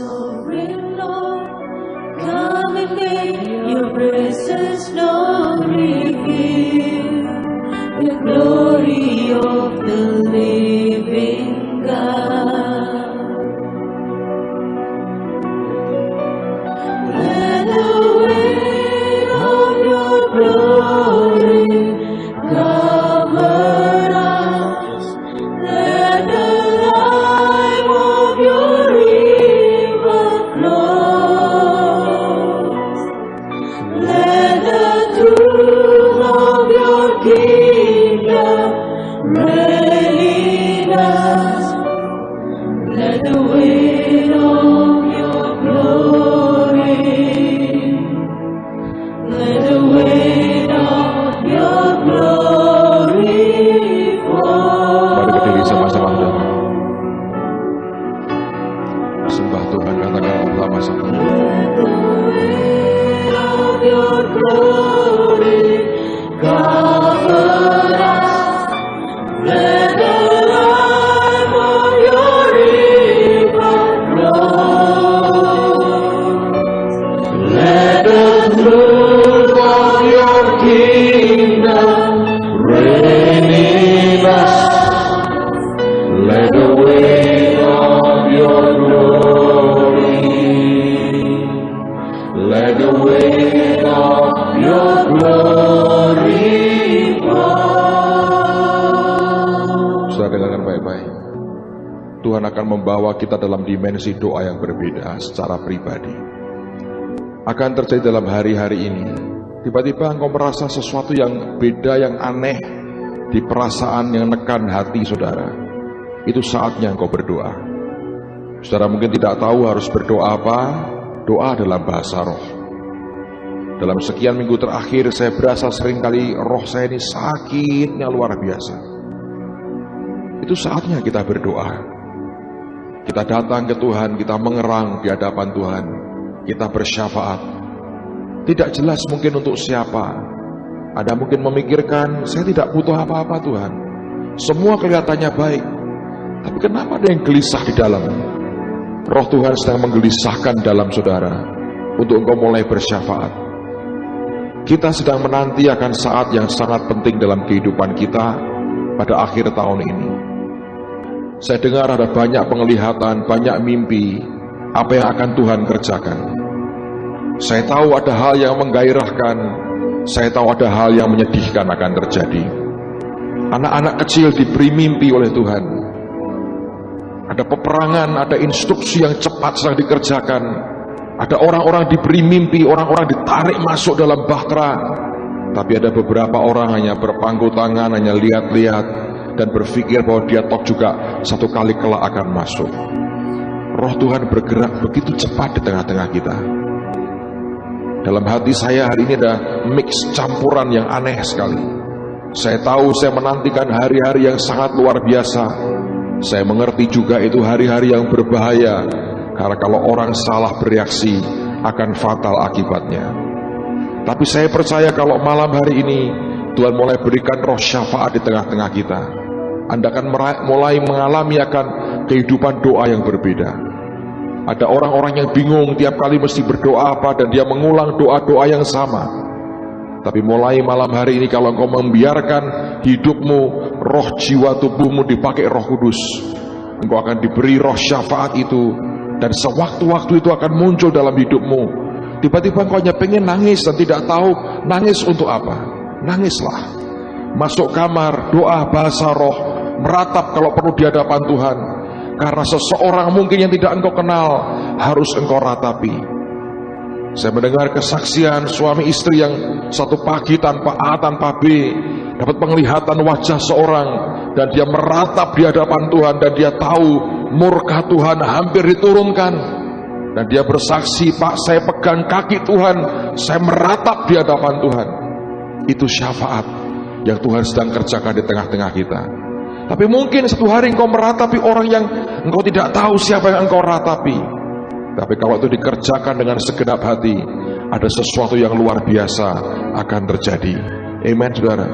sovereign Lord, come and make your presence known, reveal the glory of the living God. Let the weight of your glory cover us. Let the life of your river flow. Let the truth of your kingdom reign in us. Let the weight of your glory, let the weight of your glory fall. Mari berdiri sama-sama, saudara. Sembah Tuhan, katakan bersama-sama. Let the weight of your glory cover us. Let the life of your river flow. Let the truth of your kingdom reign in us. Let the weight of your glory, let the weight of your glory fall. Saudara dengarkan baik-baik. Tuhan akan membawa kita dalam dimensi doa yang berbeda secara pribadi. Akan terjadi dalam hari-hari ini. Tiba-tiba engkau merasa sesuatu yang beda, yang aneh di perasaan yang nekan hati saudara. Itu saatnya engkau berdoa. Saudara mungkin tidak tahu harus berdoa apa. Doa dalam bahasa roh. Dalam sekian minggu terakhir saya berasa seringkali roh saya ini sakitnya luar biasa. Itu saatnya kita berdoa. Kita datang ke Tuhan, kita mengerang di hadapan Tuhan. Kita bersyafaat. Tidak jelas mungkin untuk siapa. Ada mungkin memikirkan, saya tidak butuh apa-apa Tuhan. Semua kelihatannya baik. Tapi kenapa ada yang gelisah di dalam? Roh Tuhan sedang menggelisahkan dalam saudara untuk engkau mulai bersyafaat. Kita sedang menanti akan saat yang sangat penting dalam kehidupan kita pada akhir tahun ini. Saya dengar ada banyak penglihatan, banyak mimpi apa yang akan Tuhan kerjakan. Saya tahu ada hal yang menggairahkan, saya tahu ada hal yang menyedihkan akan terjadi. Anak-anak kecil diberi mimpi oleh Tuhan. Ada peperangan, ada instruksi yang cepat sedang dikerjakan. Ada orang-orang diberi mimpi, orang-orang ditarik masuk dalam bahtera. Tapi ada beberapa orang hanya berpangku tangan, hanya lihat-lihat dan berpikir bahwa dia toh juga satu kali kelak akan masuk. Roh Tuhan bergerak begitu cepat di tengah-tengah kita. Dalam hati saya hari ini ada mix campuran yang aneh sekali. Saya tahu saya menantikan hari-hari yang sangat luar biasa. Saya mengerti juga itu hari-hari yang berbahaya. Karena kalau orang salah bereaksi akan fatal akibatnya. Tapi saya percaya kalau malam hari ini Tuhan mulai berikan roh syafaat di tengah-tengah kita. Anda akan mulai mengalami akan kehidupan doa yang berbeda. Ada orang-orang yang bingung tiap kali mesti berdoa apa dan dia mengulang doa-doa yang sama. Tapi mulai malam hari ini kalau engkau membiarkan hidupmu, roh jiwa tubuhmu dipakai Roh Kudus, engkau akan diberi roh syafaat itu. Dan sewaktu-waktu itu akan muncul dalam hidupmu. Tiba-tiba engkau hanya pengen nangis dan tidak tahu nangis untuk apa. Nangislah. Masuk kamar, doa bahasa roh, meratap kalau perlu di hadapan Tuhan. Karena seseorang mungkin yang tidak engkau kenal harus engkau ratapi. Saya mendengar kesaksian suami istri yang satu pagi tanpa A tanpa B dapat penglihatan wajah seorang dan dia meratap di hadapan Tuhan dan dia tahu murka Tuhan hampir diturunkan dan dia bersaksi, Pak, saya pegang kaki Tuhan, saya meratap di hadapan Tuhan. Itu syafaat yang Tuhan sedang kerjakan di tengah-tengah kita. Tapi mungkin satu hari engkau meratapi orang yang engkau tidak tahu siapa yang engkau ratapi. Tapi kalau itu dikerjakan dengan segenap hati, ada sesuatu yang luar biasa akan terjadi. Amen, saudara.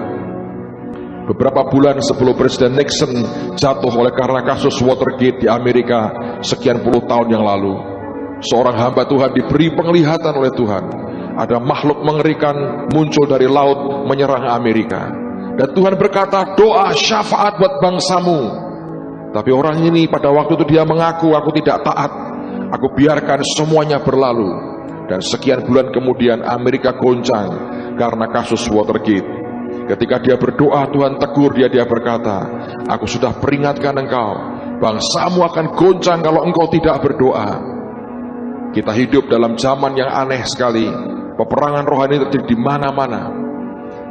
Beberapa bulan sebelum Presiden Nixon jatuh oleh karena kasus Watergate di Amerika sekian puluh tahun yang lalu, seorang hamba Tuhan diberi penglihatan oleh Tuhan. Ada makhluk mengerikan muncul dari laut menyerang Amerika. Dan Tuhan berkata, doa syafaat buat bangsamu. Tapi orang ini pada waktu itu dia mengaku, aku tidak taat. Aku biarkan semuanya berlalu. Dan sekian bulan kemudian Amerika goncang karena kasus Watergate. Ketika dia berdoa, Tuhan tegur dia berkata, aku sudah peringatkan engkau, bangsamu akan goncang kalau engkau tidak berdoa. Kita hidup dalam zaman yang aneh sekali. Peperangan rohani terjadi di mana-mana.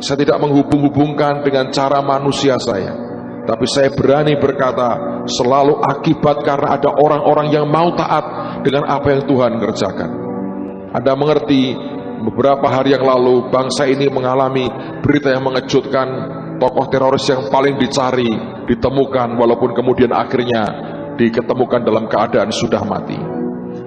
Saya tidak menghubung-hubungkan dengan cara manusia saya, tapi saya berani berkata, selalu akibat karena ada orang-orang yang mau taat dengan apa yang Tuhan kerjakan. Anda mengerti, beberapa hari yang lalu bangsa ini mengalami berita yang mengejutkan. Tokoh teroris yang paling dicari ditemukan, walaupun kemudian akhirnya diketemukan dalam keadaan sudah mati.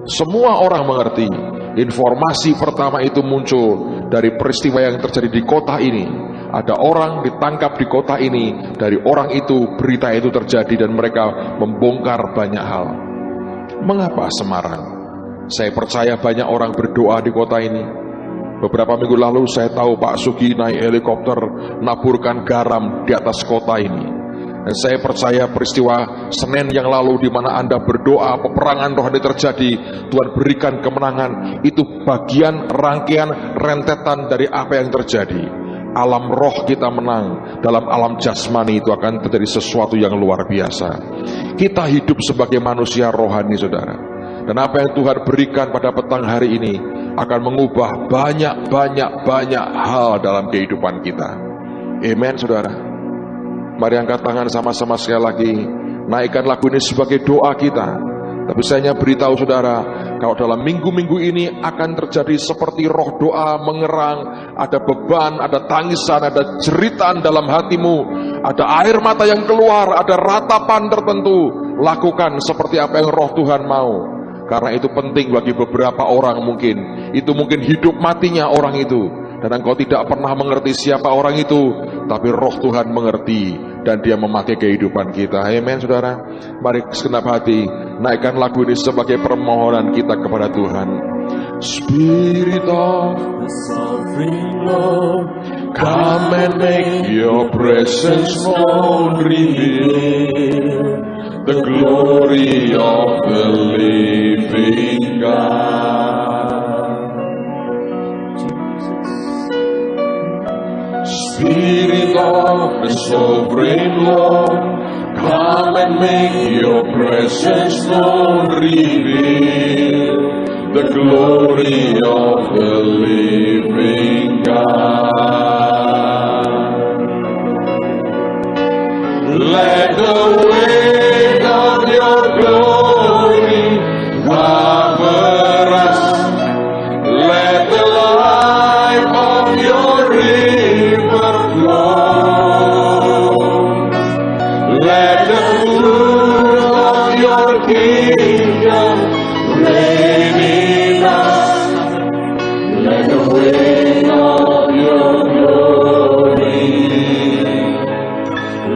Semua orang mengerti. Informasi pertama itu muncul dari peristiwa yang terjadi di kota ini. Ada orang ditangkap di kota ini. Dari orang itu berita itu terjadi dan mereka membongkar banyak hal. Mengapa Semarang? Saya percaya banyak orang berdoa di kota ini. Beberapa minggu lalu saya tahu Pak Sugi naik helikopter naburkan garam di atas kota ini. Dan saya percaya peristiwa Senin yang lalu di mana Anda berdoa peperangan rohani terjadi, Tuhan berikan kemenangan, itu bagian rangkaian rentetan dari apa yang terjadi. Alam roh kita menang, dalam alam jasmani itu akan terjadi sesuatu yang luar biasa. Kita hidup sebagai manusia rohani, saudara. Dan apa yang Tuhan berikan pada petang hari ini akan mengubah banyak hal dalam kehidupan kita. Amen, saudara. Mari angkat tangan sama-sama sekali lagi. Naikkan lagu ini sebagai doa kita. Tapi saya hanya beritahu saudara, kalau dalam minggu-minggu ini akan terjadi seperti roh doa mengerang. Ada beban, ada tangisan, ada jeritan dalam hatimu. Ada air mata yang keluar, ada ratapan tertentu. Lakukan seperti apa yang roh Tuhan mau. Karena itu penting bagi beberapa orang mungkin. Itu mungkin hidup matinya orang itu. Dan engkau tidak pernah mengerti siapa orang itu, tapi roh Tuhan mengerti dan dia memakai kehidupan kita. Amen, saudara. Mari segenap hati naikkan lagu ini sebagai permohonan kita kepada Tuhan. Spirit of the sovereign Lord, come and make your presence known, reveal the glory of the living God. Spirit of the sovereign Lord, come and make your presence known, reveal the glory of the living God. Let the weight of your glory cover us. Let the light of your river flow. Let the fruit of your kingdom reign in us. Let the weight of your glory.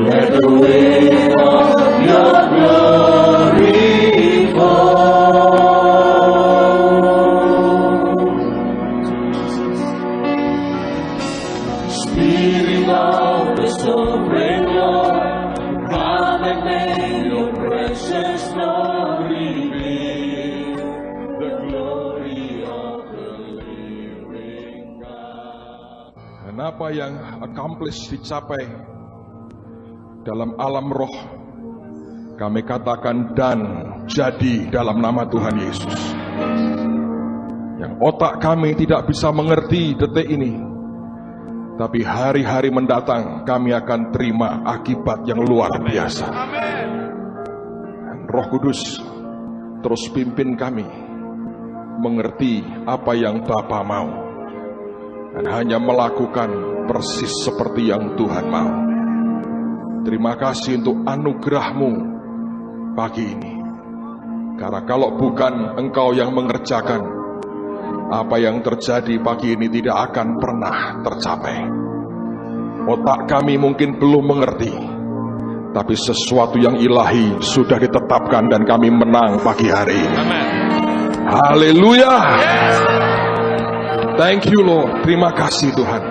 Let the weight of your glory fall. Spirit of the sovereign Lord, come and make your presence known, reveal the glory of the living God. Dan apa yang accomplish dicapai dalam alam roh, kami katakan dan jadi dalam nama Tuhan Yesus. Yang otak kami tidak bisa mengerti detik ini, tapi hari-hari mendatang kami akan terima akibat yang luar biasa. Dan Roh Kudus terus pimpin kami mengerti apa yang Bapa mau dan hanya melakukan persis seperti yang Tuhan mau. Terima kasih untuk anugerah-Mu pagi ini. Karena kalau bukan Engkau yang mengerjakan, apa yang terjadi pagi ini tidak akan pernah tercapai. Otak kami mungkin belum mengerti, tapi sesuatu yang ilahi sudah ditetapkan dan kami menang pagi hari ini. Amen. Haleluya. Thank you Lord. Terima kasih Tuhan.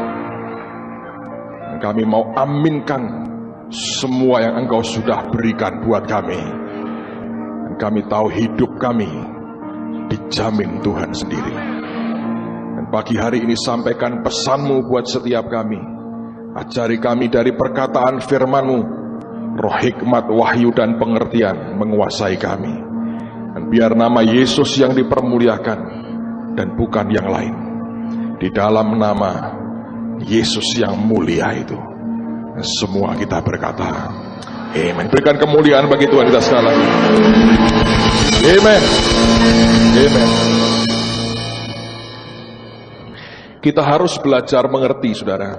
Kami mau aminkan semua yang Engkau sudah berikan buat kami. Dan kami tahu hidup kami dijamin Tuhan sendiri. Dan pagi hari ini sampaikan pesan-Mu buat setiap kami. Ajari kami dari perkataan firman-Mu. Roh hikmat, wahyu dan pengertian menguasai kami. Dan biar nama Yesus yang dipermuliakan dan bukan yang lain. Di dalam nama Yesus yang mulia itu, semua kita berkata amen. Berikan kemuliaan bagi Tuhan kita sekali lagi. Amen. Amen. Kita harus belajar mengerti, saudara.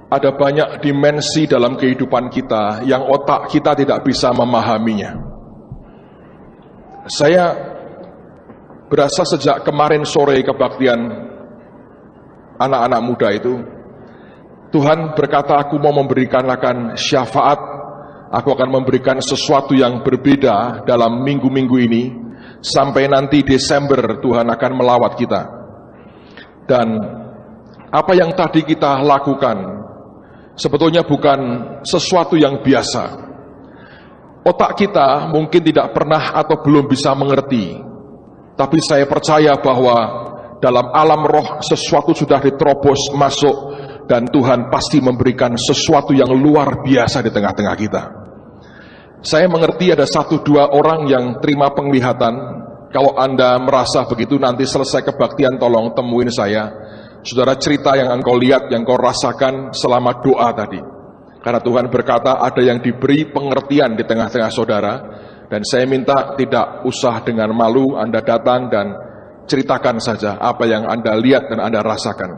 Ada banyak dimensi dalam kehidupan kita yang otak kita tidak bisa memahaminya. Saya berasa sejak kemarin sore kebaktian anak-anak muda itu, Tuhan berkata, aku mau memberikan akan syafaat, aku akan memberikan sesuatu yang berbeda dalam minggu-minggu ini, sampai nanti Desember Tuhan akan melawat kita. Dan apa yang tadi kita lakukan, sebetulnya bukan sesuatu yang biasa. Otak kita mungkin tidak pernah atau belum bisa mengerti, tapi saya percaya bahwa dalam alam roh sesuatu sudah diterobos masuk, dan Tuhan pasti memberikan sesuatu yang luar biasa di tengah-tengah kita. Saya mengerti ada 1-2 orang yang terima penglihatan. Kalau Anda merasa begitu, nanti selesai kebaktian tolong temuin saya. Saudara, cerita yang engkau lihat, yang kau rasakan selama doa tadi. Karena Tuhan berkata ada yang diberi pengertian di tengah-tengah saudara. Dan saya minta tidak usah dengan malu Anda datang dan ceritakan saja apa yang Anda lihat dan Anda rasakan.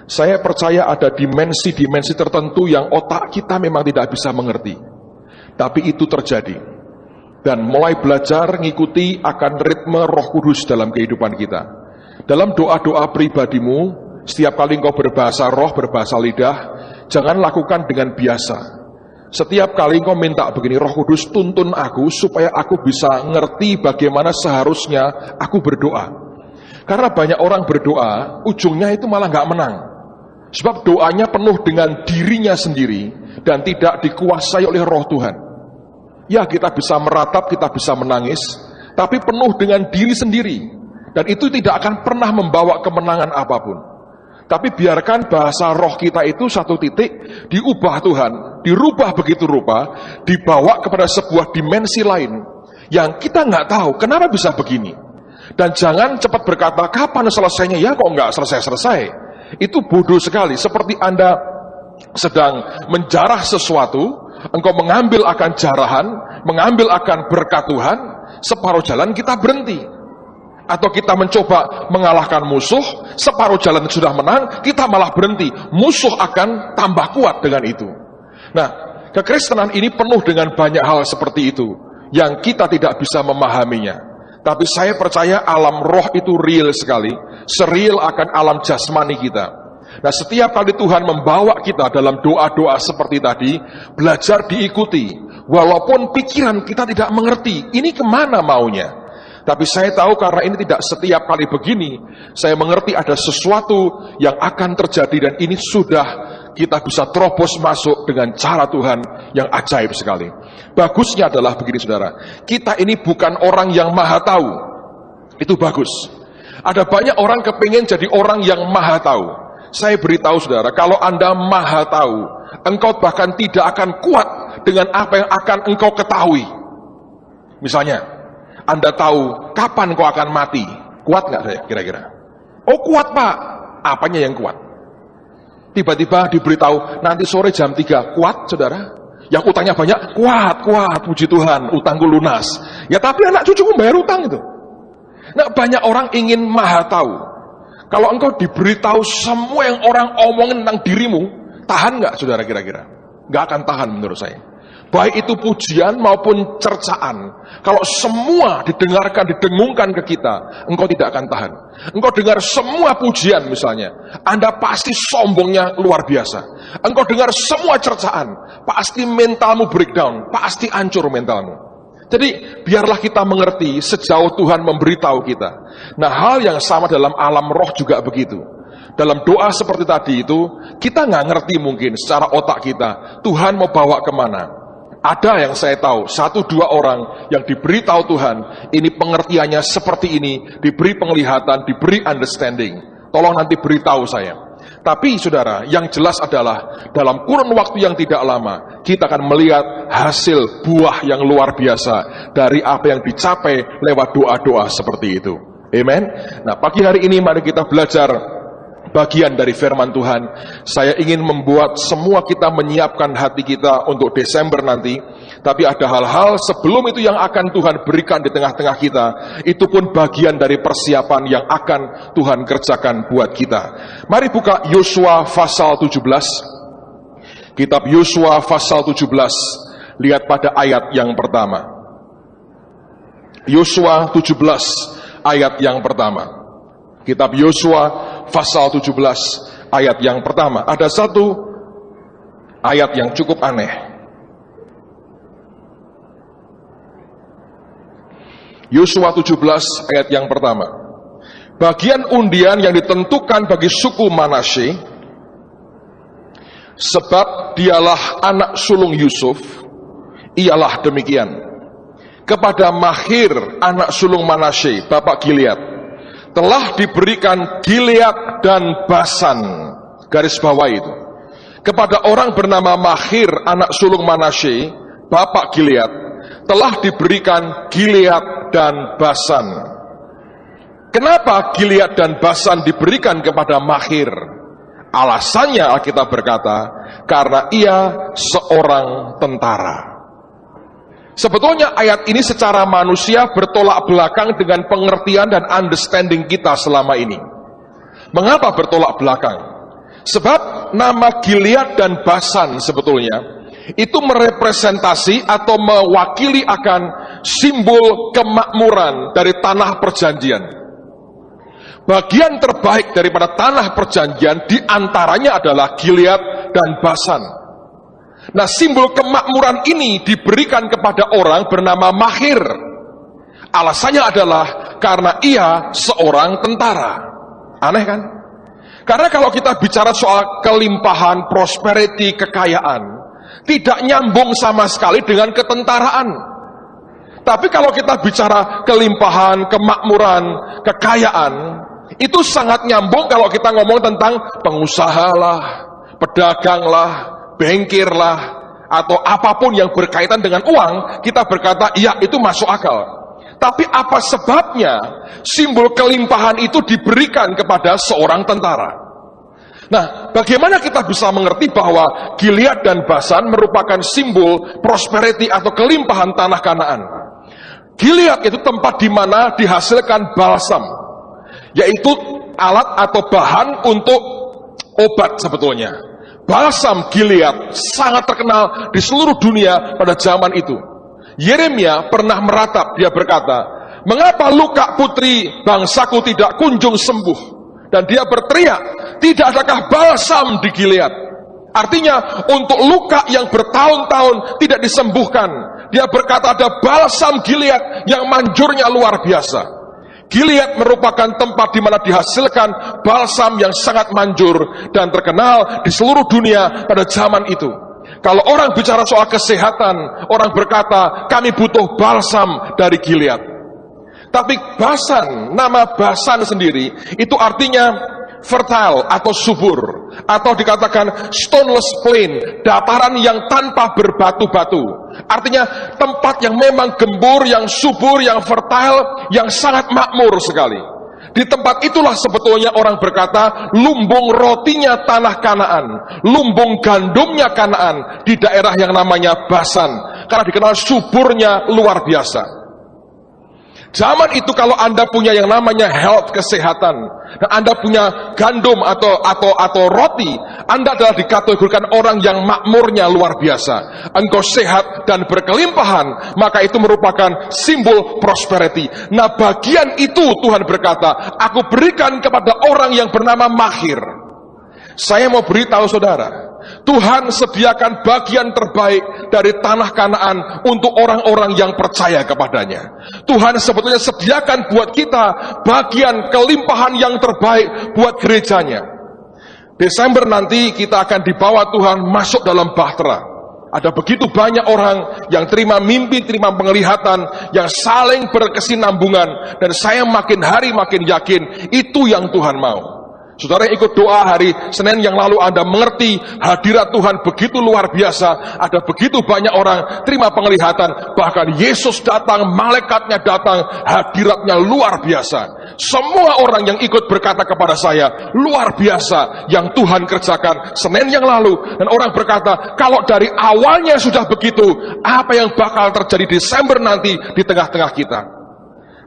Saya percaya ada dimensi-dimensi tertentu yang otak kita memang tidak bisa mengerti. Tapi itu terjadi. Dan mulai belajar ngikuti akan ritme Roh Kudus dalam kehidupan kita. Dalam doa-doa pribadimu, setiap kali engkau berbahasa roh, berbahasa lidah, jangan lakukan dengan biasa. Setiap kali engkau minta begini, Roh Kudus tuntun aku supaya aku bisa ngerti bagaimana seharusnya aku berdoa. Karena banyak orang berdoa, ujungnya itu malah nggak menang. Sebab doanya penuh dengan dirinya sendiri dan tidak dikuasai oleh roh Tuhan. Ya, kita bisa meratap, kita bisa menangis, tapi penuh dengan diri sendiri. Dan itu tidak akan pernah membawa kemenangan apapun. Tapi biarkan bahasa roh kita itu satu titik diubah Tuhan, dirubah begitu rupa, dibawa kepada sebuah dimensi lain yang kita nggak tahu kenapa bisa begini. Dan jangan cepat berkata, kapan selesainya? Ya kok nggak selesai-selesai. Itu bodoh sekali. Seperti Anda sedang menjarah sesuatu, engkau mengambil akan jarahan, mengambil akan berkat Tuhan, separuh jalan kita berhenti. Atau kita mencoba mengalahkan musuh, separuh jalan sudah menang, kita malah berhenti. Musuh akan tambah kuat dengan itu. Nah, kekristenan ini penuh dengan banyak hal seperti itu, yang kita tidak bisa memahaminya. Tapi saya percaya alam roh itu real sekali, sereal akan alam jasmani kita. Nah, setiap kali Tuhan membawa kita dalam doa-doa seperti tadi, belajar diikuti. Walaupun pikiran kita tidak mengerti, ini kemana maunya. Tapi saya tahu karena ini tidak setiap kali begini, saya mengerti ada sesuatu yang akan terjadi dan ini sudah kita bisa terobos masuk dengan cara Tuhan yang ajaib sekali. Bagusnya adalah begini saudara, kita ini bukan orang yang maha tahu. Itu bagus. Ada banyak orang kepingin jadi orang yang maha tahu. Saya beritahu saudara, kalau Anda maha tahu, engkau bahkan tidak akan kuat dengan apa yang akan engkau ketahui. Misalnya, Anda tahu kapan kau akan mati, kuat nggak saya kira-kira? Oh kuat Pak, apanya yang kuat? Tiba-tiba diberitahu nanti sore jam 3, kuat saudara? Yang utangnya banyak, kuat, puji Tuhan, utangku lunas. Ya tapi anak cucuku bayar utang itu. Nah banyak orang ingin maha tahu. Kalau engkau diberitahu semua yang orang omongin tentang dirimu, tahan nggak saudara kira-kira? Nggak akan tahan menurut saya. Baik itu pujian maupun cercaan. Kalau semua didengarkan, didengungkan ke kita, engkau tidak akan tahan. Engkau dengar semua pujian misalnya, Anda pasti sombongnya luar biasa. Engkau dengar semua cercaan, pasti mentalmu breakdown, pasti hancur mentalmu. Jadi biarlah kita mengerti sejauh Tuhan memberitahu kita. Nah, hal yang sama dalam alam roh juga begitu. Dalam doa seperti tadi itu, kita nggak ngerti mungkin secara otak kita, Tuhan mau bawa kemana. Ada yang saya tahu, 1-2 orang yang diberitahu Tuhan, ini pengertiannya seperti ini, diberi penglihatan, diberi understanding. Tolong nanti beritahu saya. Tapi saudara, yang jelas adalah dalam kurun waktu yang tidak lama, kita akan melihat hasil buah yang luar biasa dari apa yang dicapai lewat doa-doa seperti itu. Amen. Nah, pagi hari ini mari kita belajar bagian dari firman Tuhan. Saya ingin membuat semua kita menyiapkan hati kita untuk Desember nanti. Tapi ada hal-hal sebelum itu yang akan Tuhan berikan di tengah-tengah kita. Itu pun bagian dari persiapan yang akan Tuhan kerjakan buat kita. Mari buka Yosua pasal 17. Kitab Yosua pasal 17. Lihat pada ayat yang pertama. Yosua 17 ayat yang pertama. Kitab Yosua pasal 17 ayat yang pertama. Ada satu ayat yang cukup aneh. Yosua 17 ayat yang pertama. Bagian undian yang ditentukan bagi suku Manasye, sebab dialah anak sulung Yusuf, ialah demikian. Kepada Mahir anak sulung Manasye, bapak Gilead, telah diberikan Gilead dan Basan. Garis bawah itu. Kepada orang bernama Mahir anak sulung Manasye, bapak Gilead, telah diberikan Gilead dan Basan. Kenapa Gilead dan Basan diberikan kepada Mahir? Alasannya Alkitab berkata, karena ia seorang tentara. Sebetulnya ayat ini secara manusia bertolak belakang dengan pengertian dan understanding kita selama ini. Mengapa bertolak belakang? Sebab nama Gilead dan Basan sebetulnya itu merepresentasi atau mewakili akan simbol kemakmuran dari tanah perjanjian. Bagian terbaik daripada tanah perjanjian diantaranya adalah Gilead dan Basan. Nah, simbol kemakmuran ini diberikan kepada orang bernama Mahir. Alasannya adalah karena ia seorang tentara. Aneh kan? Karena kalau kita bicara soal kelimpahan, prosperity, kekayaan, tidak nyambung sama sekali dengan ketentaraan. Tapi kalau kita bicara kelimpahan, kemakmuran, kekayaan, itu sangat nyambung kalau kita ngomong tentang pengusaha lah, pedagang lah, bengkir lah, atau apapun yang berkaitan dengan uang, kita berkata, iya itu masuk akal. Tapi apa sebabnya simbol kelimpahan itu diberikan kepada seorang tentara? Nah, bagaimana kita bisa mengerti bahwa Gilead dan Basan merupakan simbol prosperity atau kelimpahan tanah Kanaan? Gilead itu tempat di mana dihasilkan balsam, yaitu alat atau bahan untuk obat sebetulnya. Balsam Gilead sangat terkenal di seluruh dunia pada zaman itu. Yeremia pernah meratap, dia berkata, mengapa luka putri bangsaku tidak kunjung sembuh? Dan dia berteriak, tidak adakah balsam di Gilead? Artinya untuk luka yang bertahun-tahun tidak disembuhkan, dia berkata ada balsam Gilead yang manjurnya luar biasa. Gilead merupakan tempat di mana dihasilkan balsam yang sangat manjur dan terkenal di seluruh dunia pada zaman itu. Kalau orang bicara soal kesehatan, orang berkata, kami butuh balsam dari Gilead. Tapi Basan, nama Basan sendiri, itu artinya fertile atau subur. Atau dikatakan stoneless plain, dataran yang tanpa berbatu-batu. Artinya tempat yang memang gembur, yang subur, yang fertile, yang sangat makmur sekali. Di tempat itulah sebetulnya orang berkata, lumbung rotinya tanah Kanaan, lumbung gandumnya Kanaan di daerah yang namanya Basan, karena dikenal suburnya luar biasa. Zaman itu kalau Anda punya yang namanya health, kesehatan, dan Anda punya gandum atau roti, Anda adalah dikategorikan orang yang makmurnya luar biasa. Engkau sehat dan berkelimpahan, maka itu merupakan simbol prosperity. Nah, bagian itu Tuhan berkata, aku berikan kepada orang yang bernama Mahir. Saya mau beritahu saudara, Tuhan sediakan bagian terbaik dari tanah Kanaan untuk orang-orang yang percaya kepadanya. Tuhan sebetulnya sediakan buat kita bagian kelimpahan yang terbaik buat gerejanya. Desember nanti kita akan dibawa Tuhan masuk dalam bahtera. Ada begitu banyak orang yang terima mimpi, terima penglihatan, yang saling berkesinambungan. Dan saya makin hari makin yakin itu yang Tuhan mau. Saudara yang ikut doa hari Senin yang lalu, Anda mengerti hadirat Tuhan begitu luar biasa. Ada begitu banyak orang terima penglihatan. Bahkan Yesus datang, malaikatnya datang, hadiratnya luar biasa. Semua orang yang ikut berkata kepada saya, luar biasa yang Tuhan kerjakan Senin yang lalu. Dan orang berkata, kalau dari awalnya sudah begitu, apa yang bakal terjadi Desember nanti di tengah-tengah kita?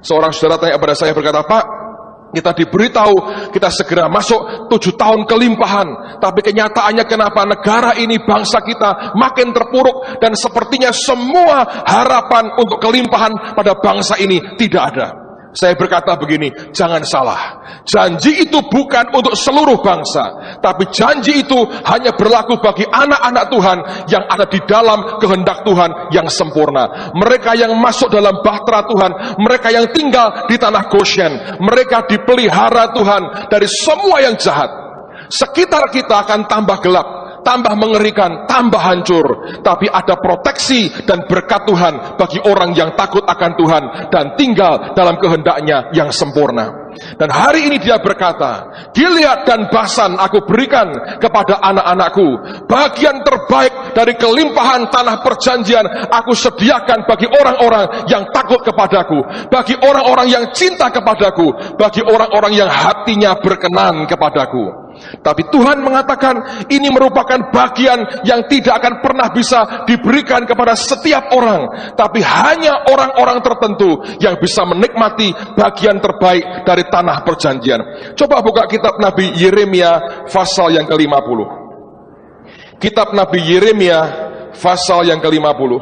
Seorang saudara tanya kepada saya, berkata, Pak, kita diberitahu kita segera masuk 7 tahun kelimpahan, tapi kenyataannya kenapa negara ini, bangsa kita makin terpuruk, dan sepertinya semua harapan untuk kelimpahan pada bangsa ini tidak ada. Saya berkata begini, jangan salah. Janji itu bukan untuk seluruh bangsa, tapi janji itu hanya berlaku bagi anak-anak Tuhan yang ada di dalam kehendak Tuhan yang sempurna. Mereka yang masuk dalam bahtera Tuhan, mereka yang tinggal di tanah Goshen, mereka dipelihara Tuhan dari semua yang jahat. Sekitar kita akan tambah gelap, tambah mengerikan, tambah hancur. Tapi ada proteksi dan berkat Tuhan bagi orang yang takut akan Tuhan dan tinggal dalam kehendaknya yang sempurna. Dan hari ini dia berkata, Gilead dan Basan aku berikan kepada anak-anakku. Bagian terbaik dari kelimpahan tanah perjanjian aku sediakan bagi orang-orang yang takut kepadaku, bagi orang-orang yang cinta kepadaku, bagi orang-orang yang hatinya berkenan kepadaku. Tapi Tuhan mengatakan ini merupakan bagian yang tidak akan pernah bisa diberikan kepada setiap orang, tapi hanya orang-orang tertentu yang bisa menikmati bagian terbaik dari tanah perjanjian. Coba buka kitab Nabi Yeremia pasal yang ke-50. Kitab Nabi Yeremia pasal yang ke-50.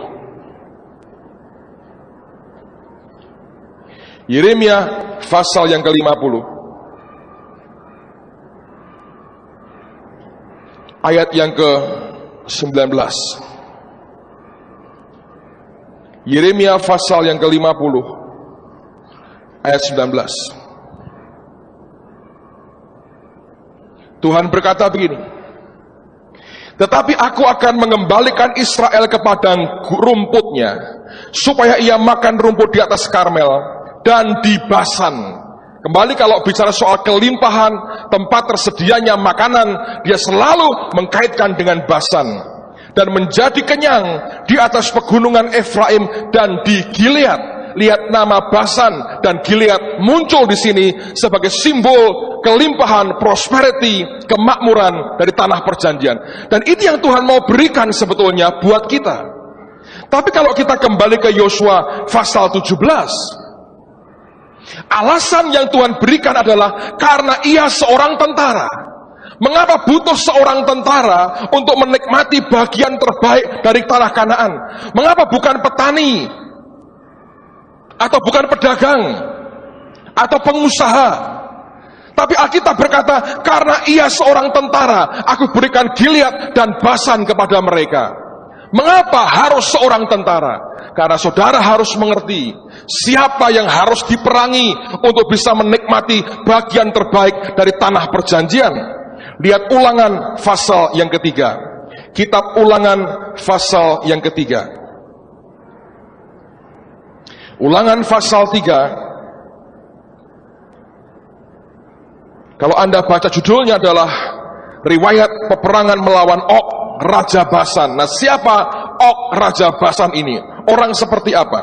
Yeremia pasal yang ke-50. Ayat yang ke-19. Yeremia pasal yang ke-50 ayat 19. Tuhan berkata begini, tetapi aku akan mengembalikan Israel ke padang rumputnya, supaya ia makan rumput di atas Karmel dan di Basan. Kembali kalau bicara soal kelimpahan, tempat tersedianya makanan, dia selalu mengkaitkan dengan Basan. Dan menjadi kenyang di atas pegunungan Efraim dan di Gilead. Lihat, nama Basan dan Gilead muncul di sini sebagai simbol kelimpahan, prosperity, kemakmuran dari tanah perjanjian. Dan itu yang Tuhan mau berikan sebetulnya buat kita. Tapi kalau kita kembali ke Yosua pasal 17, alasan yang Tuhan berikan adalah karena ia seorang tentara. Mengapa butuh seorang tentara untuk menikmati bagian terbaik dari tanah Kanaan? Mengapa bukan petani, atau bukan pedagang, atau pengusaha? Tapi Alkitab berkata, karena ia seorang tentara, aku berikan Gilead dan Basan kepada mereka. Mengapa harus seorang tentara? Karena saudara harus mengerti siapa yang harus diperangi untuk bisa menikmati bagian terbaik dari tanah perjanjian. Lihat Ulangan pasal yang ketiga. Kitab Ulangan pasal yang ketiga. Ulangan pasal 3. Kalau Anda baca judulnya adalah riwayat peperangan melawan Og, Raja Basan. Nah, siapa Og, Raja Basan ini? Orang seperti apa?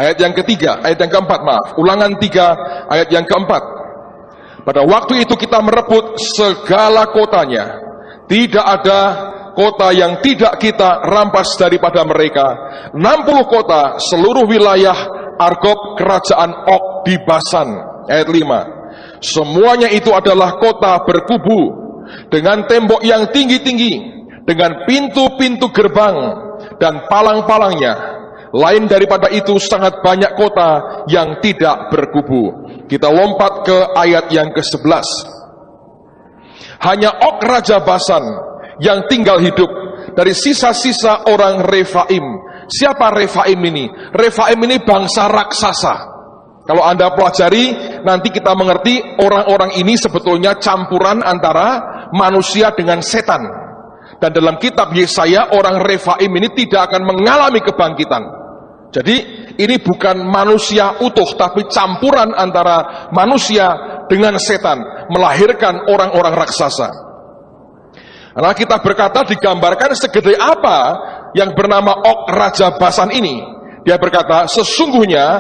Ayat yang ketiga, ayat yang keempat, maaf. Ulangan 3, ayat yang keempat. Pada waktu itu kita merebut segala kotanya. Tidak ada kota yang tidak kita rampas daripada mereka. 60 kota seluruh wilayah Argob kerajaan Og di Basan. Ayat 5. Semuanya itu adalah kota berkubu, dengan tembok yang tinggi-tinggi, dengan pintu-pintu gerbang dan palang-palangnya. Lain daripada itu sangat banyak kota yang tidak berkubu. Kita lompat ke ayat yang ke-11. Hanya Og Raja Basan yang tinggal hidup dari sisa-sisa orang Refaim. Siapa Refaim ini? Refaim ini bangsa raksasa. Kalau Anda pelajari, nanti kita mengerti orang-orang ini sebetulnya campuran antara manusia dengan setan. Dan dalam kitab Yesaya, orang Refaim ini tidak akan mengalami kebangkitan. Jadi ini bukan manusia utuh, tapi campuran antara manusia dengan setan, melahirkan orang-orang raksasa. Nah, kita berkata digambarkan segede apa yang bernama Og Raja Basan ini. Dia berkata sesungguhnya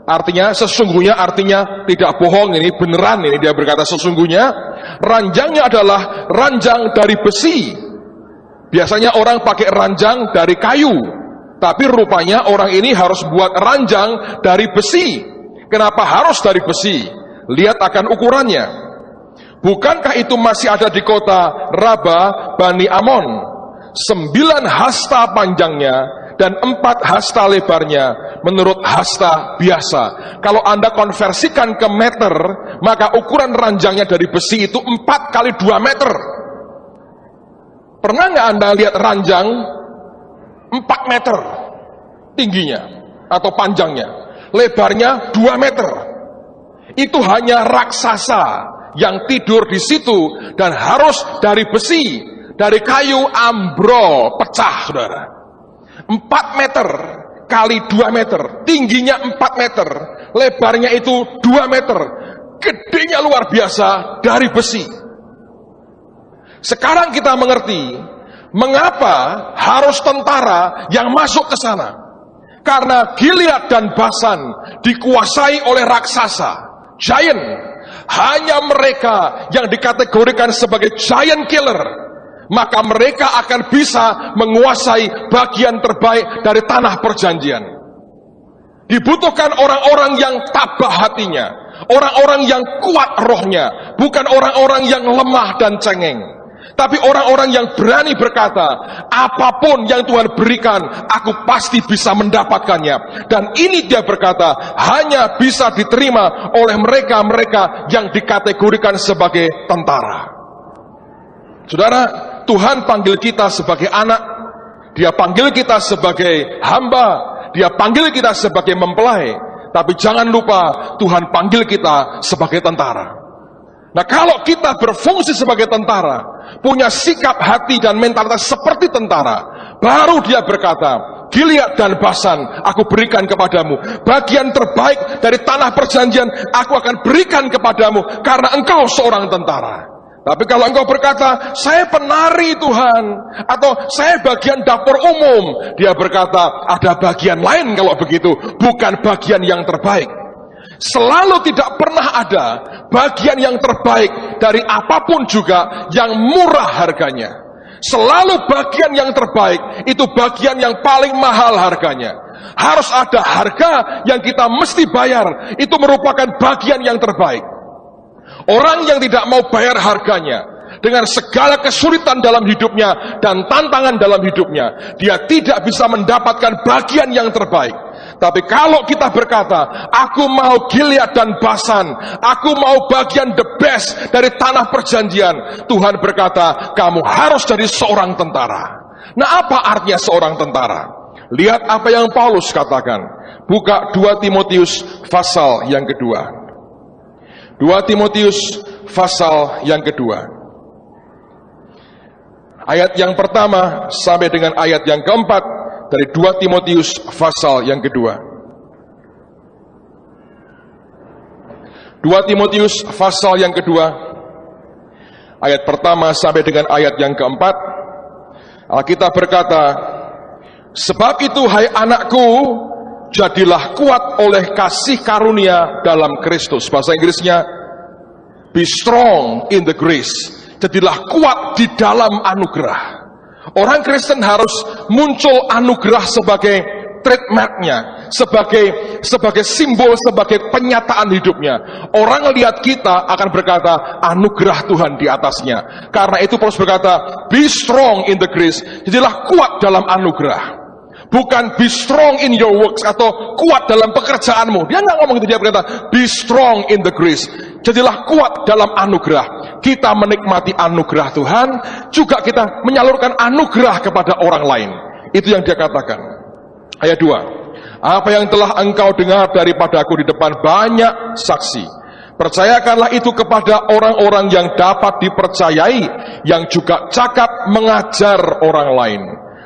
artinya tidak bohong, ini beneran ini. Dia berkata sesungguhnya ranjangnya adalah ranjang dari besi. Biasanya orang pakai ranjang dari kayu, tapi rupanya orang ini harus buat ranjang dari besi. Kenapa harus dari besi? Lihat akan ukurannya. Bukankah itu masih ada di kota Raba Bani Amon? 9 hasta panjangnya dan 4 hasta lebarnya menurut hasta biasa. Kalau Anda konversikan ke meter, maka ukuran ranjangnya dari besi itu 4 kali 2 meter. Pernah nggak Anda lihat ranjang 4 meter tingginya atau panjangnya, lebarnya 2 meter? Itu hanya raksasa yang tidur di situ dan harus dari besi, dari kayu ambrol, pecah, saudara. 4 meter kali 2 meter, tingginya 4 meter, lebarnya itu 2 meter, gedenya luar biasa dari besi. Sekarang kita mengerti mengapa harus tentara yang masuk ke sana. Karena Gilead dan Basan dikuasai oleh raksasa, giant. Hanya mereka yang dikategorikan sebagai giant killer, maka mereka akan bisa menguasai bagian terbaik dari tanah perjanjian. Dibutuhkan orang-orang yang tabah hatinya, orang-orang yang kuat rohnya, bukan orang-orang yang lemah dan cengeng, tapi orang-orang yang berani berkata, apapun yang Tuhan berikan, aku pasti bisa mendapatkannya. Dan ini dia berkata, hanya bisa diterima oleh mereka-mereka yang dikategorikan sebagai tentara. Saudara, Tuhan panggil kita sebagai anak, Dia panggil kita sebagai hamba, Dia panggil kita sebagai mempelai. Tapi jangan lupa, Tuhan panggil kita sebagai tentara. Nah, kalau kita berfungsi sebagai tentara, punya sikap hati dan mentalitas seperti tentara, baru Dia berkata, Gilead dan Basan aku berikan kepadamu, bagian terbaik dari tanah perjanjian aku akan berikan kepadamu, karena engkau seorang tentara. Tapi kalau engkau berkata, saya penari Tuhan, atau saya bagian dapur umum, Dia berkata, ada bagian lain kalau begitu, bukan bagian yang terbaik. Selalu tidak pernah ada bagian yang terbaik dari apapun juga yang murah harganya. Selalu bagian yang terbaik itu bagian yang paling mahal harganya. Harus ada harga yang kita mesti bayar, itu merupakan bagian yang terbaik. Orang yang tidak mau bayar harganya, dengan segala kesulitan dalam hidupnya dan tantangan dalam hidupnya, dia tidak bisa mendapatkan bagian yang terbaik. Tapi kalau kita berkata, aku mau Gilead dan Basan, aku mau bagian the best dari tanah perjanjian, Tuhan berkata, kamu harus jadi seorang tentara. Nah, apa artinya seorang tentara? Lihat apa yang Paulus katakan. Buka 2 Timotius pasal yang kedua. 2 Timotius pasal yang kedua. Ayat yang pertama sampai dengan ayat yang keempat dari 2 Timotius pasal yang kedua. 2 Timotius pasal yang kedua, ayat pertama sampai dengan ayat yang keempat. Alkitab berkata, sebab itu hai anakku, jadilah kuat oleh kasih karunia dalam Kristus. Bahasa Inggrisnya, be strong in the grace. Jadilah kuat di dalam anugerah. Orang Kristen harus muncul anugerah sebagai trademarknya, sebagai simbol, sebagai penyataan hidupnya. Orang lihat kita akan berkata, anugerah Tuhan di atasnya. Karena itu Paulus berkata, be strong in the grace. Jadilah kuat dalam anugerah. Bukan be strong in your works, atau kuat dalam pekerjaanmu. Dia nggak ngomong itu, dia berkata, be strong in the grace. Jadilah kuat dalam anugerah. kita menikmati anugerah Tuhan, juga kita menyalurkan anugerah kepada orang lain. Itu yang dia katakan. Ayat 2. Apa yang telah engkau dengar daripadaku di depan banyak saksi, percayakanlah itu kepada orang-orang yang dapat dipercayai, yang juga cakap mengajar orang lain.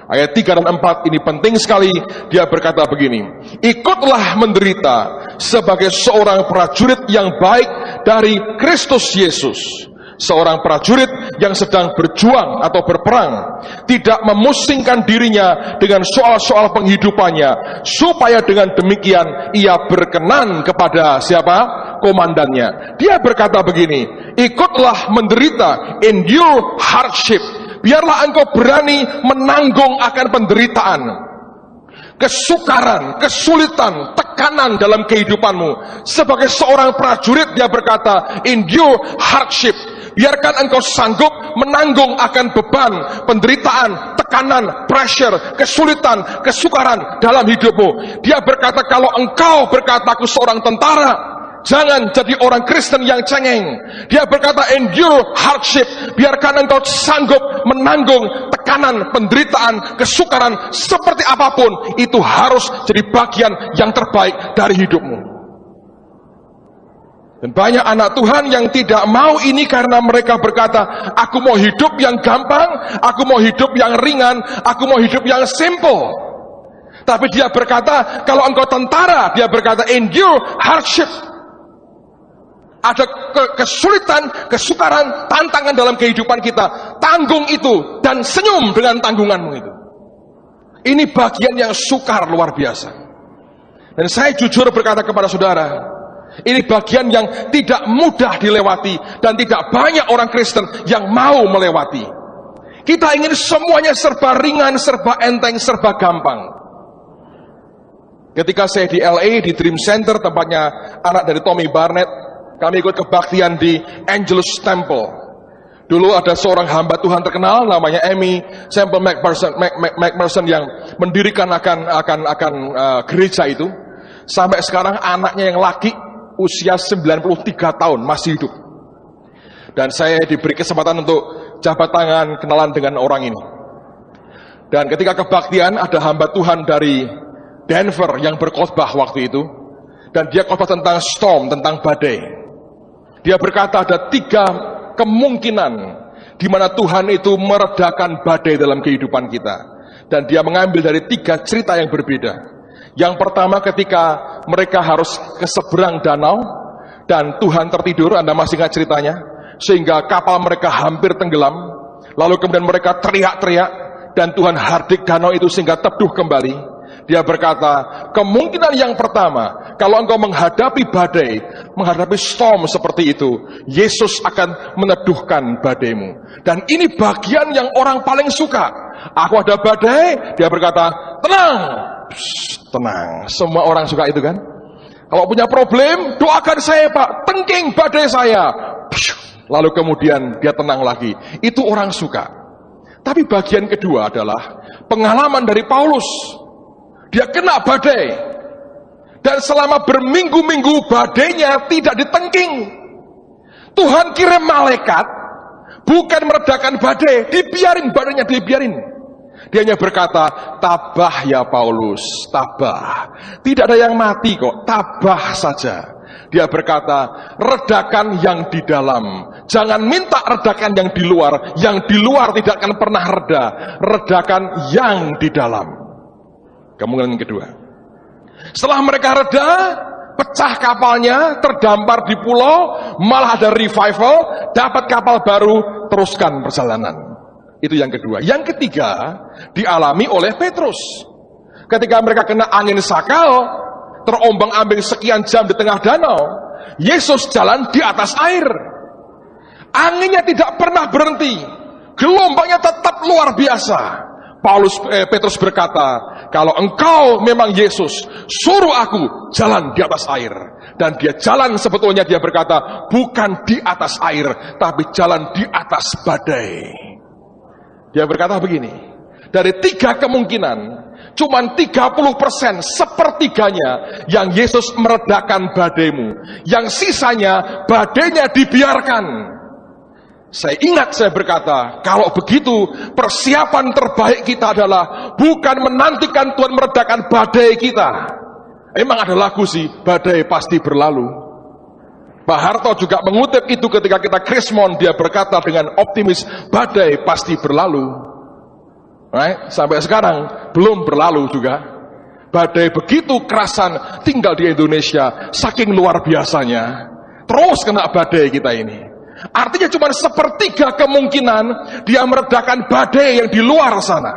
Ayat 3 dan 4 ini penting sekali. Dia berkata begini, ikutlah menderita sebagai seorang prajurit yang baik dari Kristus Yesus. Seorang prajurit yang sedang berjuang atau berperang, tidak memusingkan dirinya dengan soal-soal penghidupannya, supaya dengan demikian ia berkenan kepada siapa? Komandannya. Dia berkata begini, ikutlah menderita, endure hardship. Biarlah engkau berani menanggung akan penderitaan, kesukaran, kesulitan, tekanan dalam kehidupanmu. Sebagai seorang prajurit, dia berkata, endure hardship. Biarkan engkau sanggup menanggung akan beban, penderitaan, tekanan, pressure, kesulitan, kesukaran dalam hidupmu. Dia berkata, kalau engkau berkata, aku seorang tentara, jangan jadi orang Kristen yang cengeng. Dia berkata, endure hardship. Biarkan engkau sanggup menanggung tekanan, penderitaan, kesukaran, seperti apapun. Itu harus jadi bagian yang terbaik dari hidupmu. Dan banyak anak Tuhan yang tidak mau ini karena mereka berkata, aku mau hidup yang gampang, aku mau hidup yang ringan, aku mau hidup yang simple. Tapi dia berkata, kalau engkau tentara, dia berkata, endure hardship. Ada kesulitan, kesukaran, tantangan dalam kehidupan kita. Tanggung itu dan senyum dengan tanggunganmu itu. Ini bagian yang sukar luar biasa. Dan saya jujur berkata kepada saudara, ini bagian yang tidak mudah dilewati dan tidak banyak orang Kristen yang mau melewati. Kita ingin semuanya serba ringan, serba enteng, serba gampang. Ketika saya di LA, di Dream Center, tempatnya anak dari Tommy Barnett, kami ikut kebaktian di Angelus Temple. Dulu ada seorang hamba Tuhan terkenal namanya Amy Semple McPherson yang mendirikan akan gereja itu. Sampai sekarang anaknya yang laki usia 93 tahun masih hidup. Dan saya diberi kesempatan untuk jabat tangan kenalan dengan orang ini. Dan ketika kebaktian ada hamba Tuhan dari Denver yang berkhotbah waktu itu. Dan dia khotbah tentang storm, tentang badai. Dia berkata ada 3 kemungkinan di mana Tuhan itu meredakan badai dalam kehidupan kita. Dan dia mengambil dari 3 cerita yang berbeda. Yang pertama ketika mereka harus ke seberang danau dan Tuhan tertidur, Anda masih ingat ceritanya? Sehingga kapal mereka hampir tenggelam. Lalu kemudian mereka teriak-teriak dan Tuhan hardik danau itu sehingga teduh kembali. Dia berkata, kemungkinan yang pertama, kalau engkau menghadapi badai, menghadapi storm seperti itu, Yesus akan meneduhkan badaimu. Dan ini bagian yang orang paling suka. Aku ada badai, dia berkata, tenang. Psst, tenang. Semua orang suka itu kan? Kalau punya problem, doakan saya Pak, tengking badai saya. Lalu kemudian dia tenang lagi. Itu orang suka. Tapi bagian kedua adalah pengalaman dari Paulus. Dia kena badai. Dan selama berminggu-minggu badainya tidak ditengking. Tuhan kirim malaikat, bukan meredakan badai, dibiarin badainya, dibiarin. Dia hanya berkata, tabah ya Paulus, tabah. Tidak ada yang mati kok, tabah saja. Dia berkata, redakan yang di dalam. Jangan minta redakan yang di luar. Yang di luar tidak akan pernah reda. Redakan yang di dalam. Kemungkinan kedua. Setelah mereka reda, pecah kapalnya, terdampar di pulau, malah ada revival, dapat kapal baru, teruskan perjalanan. Itu yang kedua. Yang ketiga dialami oleh Petrus. Ketika mereka kena angin sakal, terombang-ambing sekian jam di tengah danau, Yesus jalan di atas air. Anginnya tidak pernah berhenti, gelombangnya tetap luar biasa. Petrus berkata, kalau engkau memang Yesus, suruh aku jalan di atas air. Dan dia jalan, sebetulnya dia berkata, bukan di atas air, tapi jalan di atas badai. Dia berkata begini, dari 3 kemungkinan, cuman 30%, sepertiganya yang Yesus meredakan badaimu. Yang sisanya, badainya dibiarkan. Saya ingat saya berkata, kalau begitu persiapan terbaik kita adalah bukan menantikan Tuhan meredakan badai kita. Emang ada lagu sih, badai pasti berlalu. Pak Harto juga mengutip itu ketika kita Krismon, dia berkata dengan optimis, badai pasti berlalu. Right? Sampai sekarang belum berlalu juga. Badai begitu kerasan tinggal di Indonesia, saking luar biasanya. Terus kena badai kita ini. Artinya cuma sepertiga kemungkinan dia meredakan badai yang di luar sana.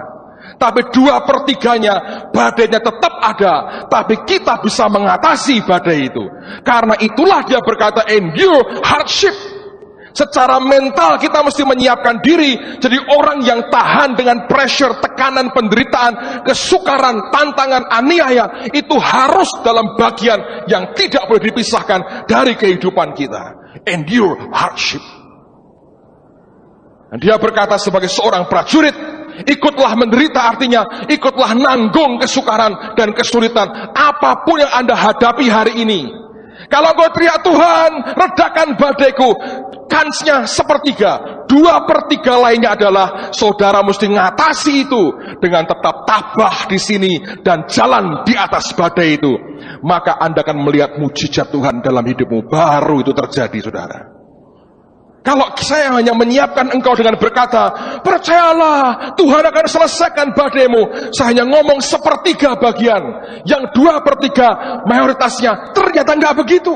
Tapi 2/3-nya badainya tetap ada, tapi kita bisa mengatasi badai itu. Karena itulah dia berkata endure hardship. Secara mental kita mesti menyiapkan diri jadi orang yang tahan dengan pressure, tekanan, penderitaan, kesukaran, tantangan, aniaya. Itu harus dalam bagian yang tidak boleh dipisahkan dari kehidupan kita. Endure hardship. Dan dia berkata sebagai seorang prajurit, ikutlah menderita, artinya ikutlah nanggung kesukaran dan kesulitan apapun yang Anda hadapi hari ini. Kalau kau teriak, Tuhan redakan badaiku, kansnya 1/3. 2/3 lainnya adalah saudara mesti ngatasi itu dengan tetap tabah di sini dan jalan di atas badai itu. Maka Anda akan melihat mujizat Tuhan dalam hidupmu. Baru itu terjadi, saudara. Kalau saya hanya menyiapkan engkau dengan berkata, percayalah Tuhan akan selesaikan badaimu, saya hanya ngomong 1/3 bagian, yang 2/3 mayoritasnya ternyata nggak begitu.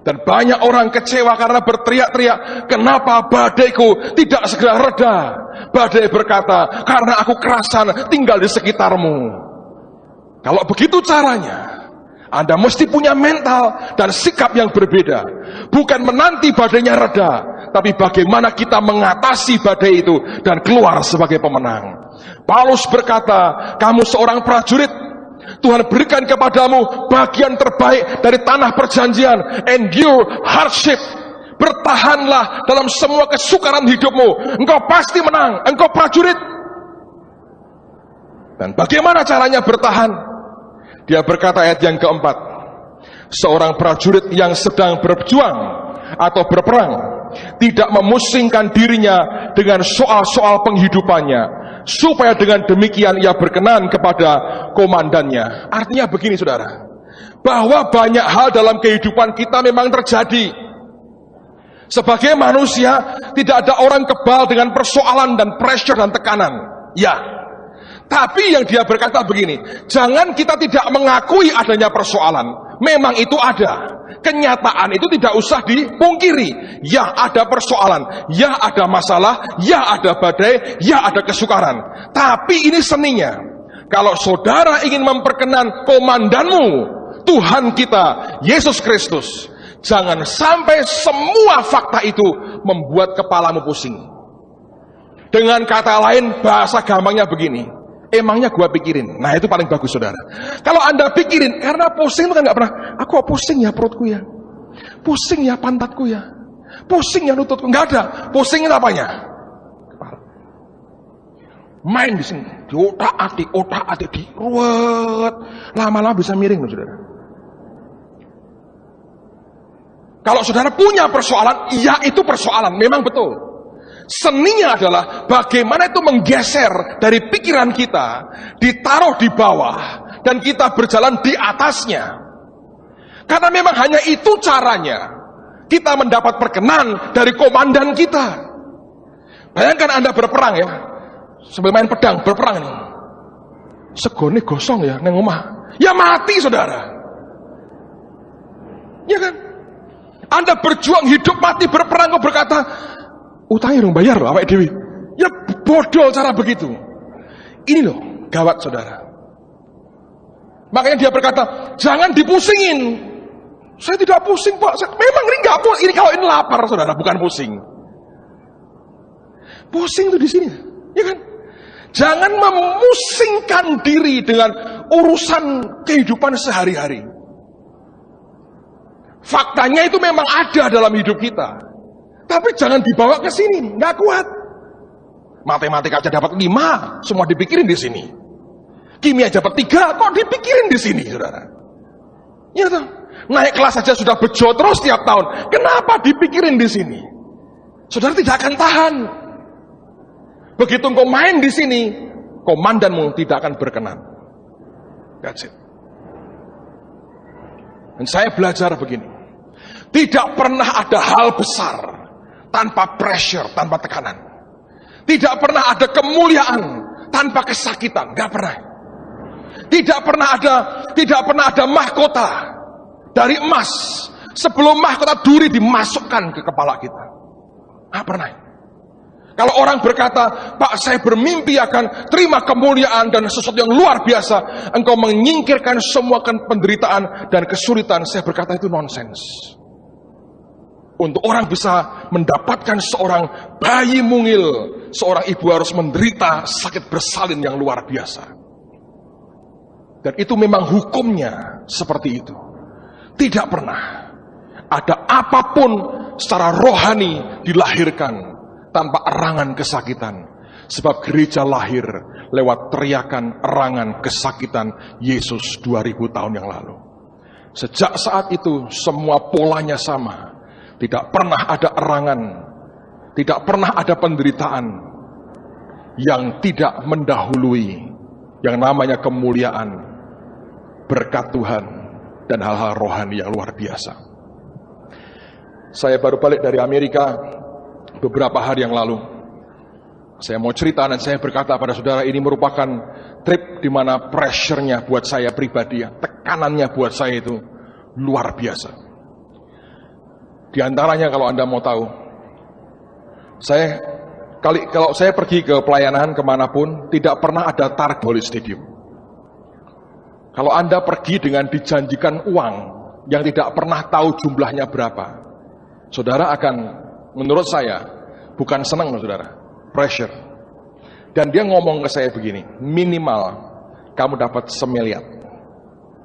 Dan banyak orang kecewa karena berteriak-teriak, kenapa badaiku tidak segera reda? Badai berkata, karena aku kerasan tinggal di sekitarmu. Kalau begitu caranya, Anda mesti punya mental dan sikap yang berbeda. Bukan menanti badainya reda, tapi bagaimana kita mengatasi badai itu dan keluar sebagai pemenang. Paulus berkata, kamu seorang prajurit, Tuhan berikan kepadamu bagian terbaik dari tanah perjanjian. Endure hardship. Bertahanlah dalam semua kesukaran hidupmu. Engkau pasti menang, engkau prajurit. Dan bagaimana caranya bertahan? Dia berkata ayat yang keempat, seorang prajurit yang sedang berjuang atau berperang tidak memusingkan dirinya dengan soal-soal penghidupannya, supaya dengan demikian ia berkenan kepada komandannya. Artinya begini, saudara, bahwa banyak hal dalam kehidupan kita memang terjadi. Sebagai manusia tidak ada orang kebal dengan persoalan dan pressure dan tekanan, ya. Tapi yang dia berkata begini, jangan kita tidak mengakui adanya persoalan. Memang itu ada. Kenyataan itu tidak usah dipungkiri. Ya ada persoalan, ya ada masalah, ya ada badai, ya ada kesukaran. Tapi ini seninya. Kalau saudara ingin memperkenan komandanmu, Tuhan kita, Yesus Kristus, jangan sampai semua fakta itu membuat kepalamu pusing. Dengan kata lain, bahasa gampangnya begini, emangnya gua pikirin. Nah itu paling bagus, saudara. Kalau Anda pikirin, karena pusing itu kan gak pernah, aku pusing ya perutku ya, pusing ya pantatku ya, pusing ya lututku. Gak ada. Pusingin apanya? Kepala. Main di sini, di otak-atik, di ruwet. Lama-lama bisa miring loh, saudara. Kalau saudara punya persoalan, iya itu persoalan, memang betul. Seninya adalah bagaimana itu menggeser dari pikiran kita, ditaruh di bawah, dan kita berjalan di atasnya. Karena memang hanya itu caranya kita mendapat perkenan dari komandan kita. Bayangkan Anda berperang ya, sambil main pedang berperang nih, segone gosong ya neng omah, ya mati saudara. Ya kan? Anda berjuang hidup mati berperang, kok berkata utangnya dong bayar loh awake dewi. Ya bodoh cara begitu. Ini loh gawat, saudara. Makanya dia berkata, jangan dipusingin. Saya tidak pusing, Pak. Memang ini nggak pusing. Ini kalau ini lapar, saudara, bukan pusing. Pusing itu di sini, ya kan? Jangan memusingkan diri dengan urusan kehidupan sehari-hari. Faktanya itu memang ada dalam hidup kita. Tapi jangan dibawa ke sini, nggak kuat. Matematika aja dapat 5, semua dipikirin di sini. Kimia dapat 3, kok dipikirin di sini, saudara? Ya toh? Naik kelas saja sudah bejo terus tiap tahun. Kenapa dipikirin di sini? Saudara tidak akan tahan. Begitu engkau main di sini, komandanmu tidak akan berkenan. That's it. Dan saya belajar begini. Tidak pernah ada hal besar tanpa pressure, tanpa tekanan. Tidak pernah ada kemuliaan tanpa kesakitan. Gak pernah. Tidak pernah ada mahkota dari emas sebelum mahkota duri dimasukkan ke kepala kita. Gak pernah. Kalau orang berkata, Pak, saya bermimpi akan terima kemuliaan dan sesuatu yang luar biasa, engkau menyingkirkan semua penderitaan dan kesulitan, saya berkata itu nonsens. Untuk orang bisa mendapatkan seorang bayi mungil, seorang ibu harus menderita sakit bersalin yang luar biasa. Dan itu memang hukumnya seperti itu. Tidak pernah ada apapun secara rohani dilahirkan tanpa erangan kesakitan. Sebab gereja lahir lewat teriakan erangan kesakitan Yesus 2000 tahun yang lalu. Sejak saat itu semua polanya sama. Tidak pernah ada erangan, tidak pernah ada penderitaan yang tidak mendahului yang namanya kemuliaan, berkat Tuhan, dan hal-hal rohani yang luar biasa. Saya baru balik dari Amerika beberapa hari yang lalu. Saya mau cerita dan saya berkata pada saudara, ini merupakan trip di mana pressure-nya buat saya pribadi, tekanannya buat saya itu luar biasa. Di antaranya kalau Anda mau tahu, kalau saya pergi ke pelayanan kemanapun, tidak pernah ada target Holy Stadium. Kalau Anda pergi dengan dijanjikan uang yang tidak pernah tahu jumlahnya berapa, saudara akan, menurut saya, bukan senang, saudara, pressure. Dan dia ngomong ke saya begini, minimal kamu dapat $1 miliar.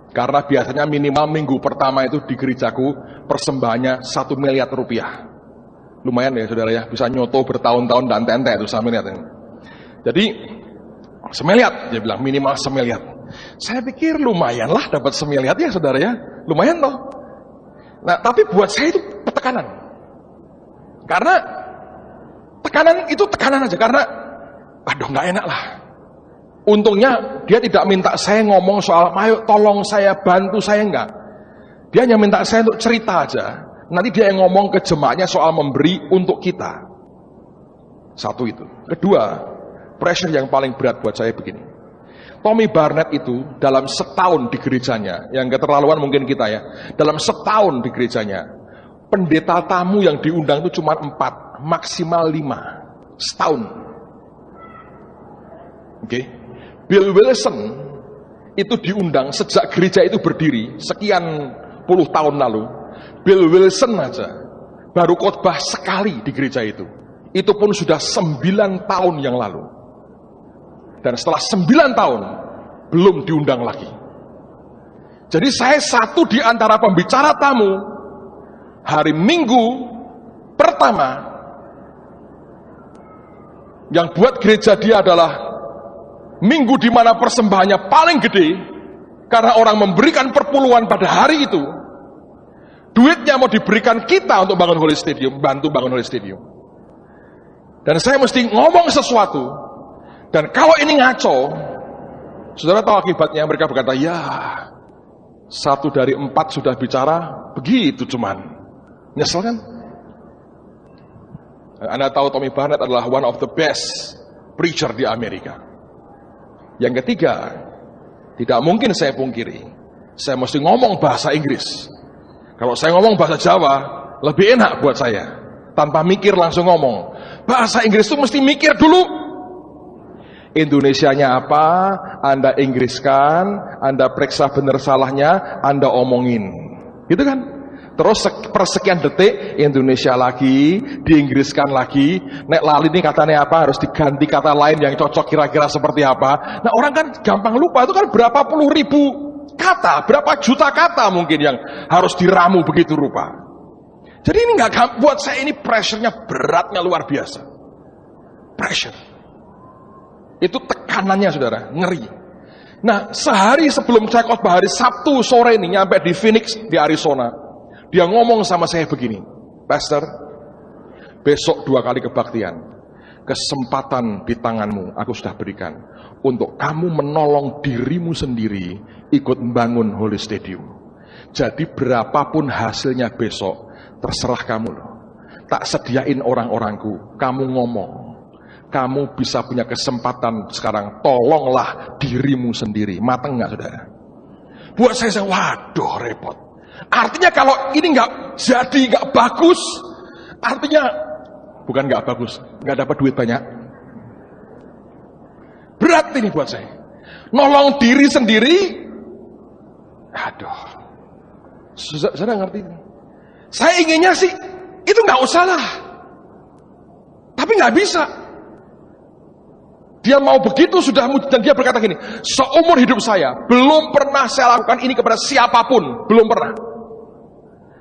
Karena biasanya minimal minggu pertama itu di gerejaku persembahannya $1 miliar. Lumayan ya saudara ya, bisa nyoto bertahun-tahun dan tente itu $1 miliar. Jadi $1 miliar, dia bilang minimal $1 miliar. Saya pikir lumayan lah dapat $1 miliar ya saudara ya, lumayan toh. Nah tapi buat saya itu tekanan. Karena tekanan itu tekanan aja, karena aduh nggak enak lah. Untungnya dia tidak minta saya ngomong soal, ayo tolong saya, bantu saya, enggak. Dia hanya minta saya untuk cerita aja. Nanti dia yang ngomong ke jemaatnya soal memberi untuk kita. Satu itu. Kedua, pressure yang paling berat buat saya begini. Tommy Barnett itu dalam setahun di gerejanya, yang keterlaluan mungkin kita ya, dalam setahun di gerejanya, pendeta tamu yang diundang itu cuma 4, maksimal 5, setahun. Oke. Bill Wilson itu diundang sejak gereja itu berdiri sekian puluh tahun lalu. Bill Wilson aja baru khotbah sekali di gereja itu. Itu pun sudah 9 tahun yang lalu. Dan setelah 9 tahun belum diundang lagi. Jadi saya satu di antara pembicara tamu hari Minggu pertama yang buat gereja dia adalah minggu di mana persembahannya paling gede, karena orang memberikan perpuluhan pada hari itu. Duitnya mau diberikan kita untuk bangun Holy Stadium, bantu bangun Holy Stadium. Dan saya mesti ngomong sesuatu. Dan kalau ini ngaco, saudara tahu akibatnya, mereka berkata, ya 1 dari 4 sudah bicara, begitu cuman. Nyesel kan? Anda tahu Tommy Barnett adalah one of the best preacher di Amerika. Yang ketiga, tidak mungkin saya pungkiri, saya mesti ngomong bahasa Inggris. Kalau saya ngomong bahasa Jawa, lebih enak buat saya. Tanpa mikir langsung ngomong. Bahasa Inggris itu mesti mikir dulu. Indonesianya apa, Anda Inggriskan, Anda periksa benar salahnya, Anda omongin. Gitu kan? Terus persekian detik, Indonesia lagi, diinggriskan lagi, nek lali ini katanya apa, harus diganti kata lain yang cocok kira-kira seperti apa. Nah orang kan gampang lupa, itu kan berapa puluh ribu kata, berapa juta kata mungkin yang harus diramu begitu rupa. Jadi ini nggak, buat saya ini pressure-nya beratnya luar biasa. Pressure. Itu tekanannya saudara, ngeri. Nah sehari sebelum saya khotbah hari Sabtu sore ini, nyampe di Phoenix di Arizona, dia ngomong sama saya begini, Pastor, besok 2 kali kebaktian. Kesempatan di tanganmu aku sudah berikan untuk kamu menolong dirimu sendiri ikut membangun Holy Stadium. Jadi berapapun hasilnya besok, terserah kamu loh. Tak sediain orang-orangku, kamu ngomong. Kamu bisa punya kesempatan sekarang, tolonglah dirimu sendiri. Mateng nggak saudara? Buat saya, waduh repot. Artinya kalau ini nggak jadi, nggak bagus, artinya bukan nggak bagus, nggak dapat duit banyak. Berat ini buat saya. Nolong diri sendiri, aduh. Saudara ngerti? Saya inginnya sih itu nggak usah lah, tapi nggak bisa. Dia mau begitu sudah, dan dia berkata gini, seumur hidup saya belum pernah saya lakukan ini kepada siapapun, belum pernah.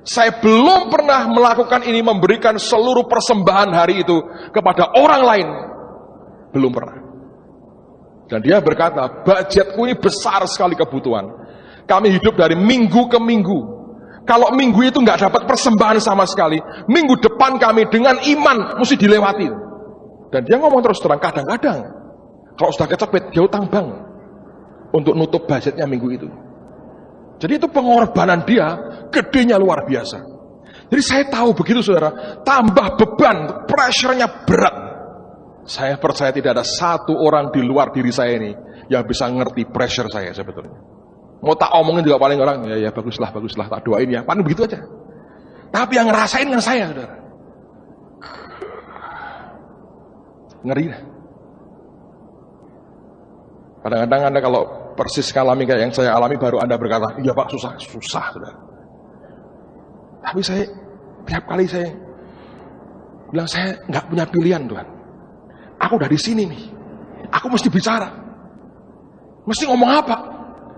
Saya belum pernah melakukan ini, memberikan seluruh persembahan hari itu kepada orang lain, belum pernah. Dan dia berkata, budgetku ini besar sekali kebutuhan. Kami hidup dari minggu ke minggu. Kalau minggu itu nggak dapat persembahan sama sekali, minggu depan kami dengan iman mesti dilewati. Dan dia ngomong terus terang, kadang-kadang kalau sudah kecepet, dia utang bank untuk nutup budgetnya minggu itu. Jadi itu pengorbanan dia, gedenya luar biasa. Jadi saya tahu begitu saudara, tambah beban, pressure-nya berat. Saya percaya tidak ada satu orang di luar diri saya ini yang bisa ngerti pressure saya sebetulnya. Mau tak omongin juga paling orang, ya baguslah, tak doain ya, paling begitu aja. Tapi yang ngerasain kan saya, saudara. Ngeri. Kadang-kadang Anda kalau persis alami kayak yang saya alami, baru Anda berkata, iya Pak, susah, saudara. Tapi saya, tiap kali saya bilang, saya nggak punya pilihan Tuhan. Aku udah di sini nih, aku mesti bicara. Mesti ngomong apa?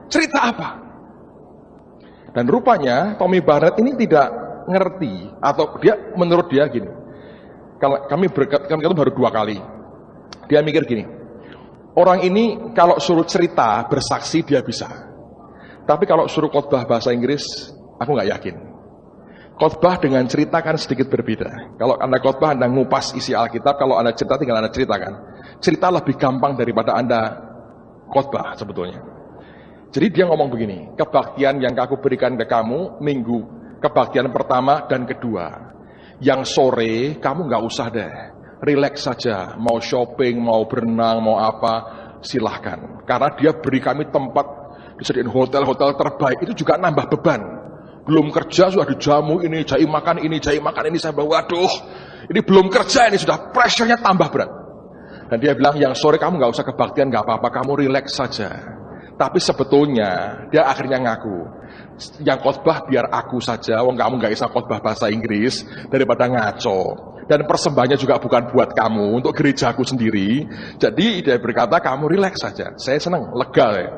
Cerita apa? Dan rupanya Tommy Barnett ini tidak ngerti, atau dia menurut dia gini. Kalau kami baru 2 kali. Dia mikir gini. Orang ini kalau suruh cerita, bersaksi dia bisa. Tapi kalau suruh khotbah bahasa Inggris, aku nggak yakin. Khotbah dengan cerita kan sedikit berbeda. Kalau Anda khotbah, Anda ngupas isi Alkitab. Kalau Anda cerita, tinggal Anda ceritakan. Cerita lebih gampang daripada Anda khotbah sebetulnya. Jadi dia ngomong begini, kebaktian yang aku berikan ke kamu minggu, kebaktian pertama dan kedua. Yang sore kamu nggak usah deh, relax saja. Mau shopping, mau berenang, mau apa, silahkan. Karena dia beri kami tempat, disediain hotel-hotel terbaik, itu juga nambah beban. Belum kerja sudah dijamu ini, jai makan ini. Saya bilang, waduh, ini belum kerja, ini sudah pressure-nya tambah berat. Dan dia bilang, yang sore kamu nggak usah kebaktian, nggak apa-apa, kamu relax saja. Tapi sebetulnya dia akhirnya ngaku, yang khotbah biar aku saja, kamu nggak bisa khotbah bahasa Inggris daripada ngaco. Dan persembahannya juga bukan buat kamu, untuk gerejaku sendiri. Jadi dia berkata, kamu relax saja. Saya senang, lega ya.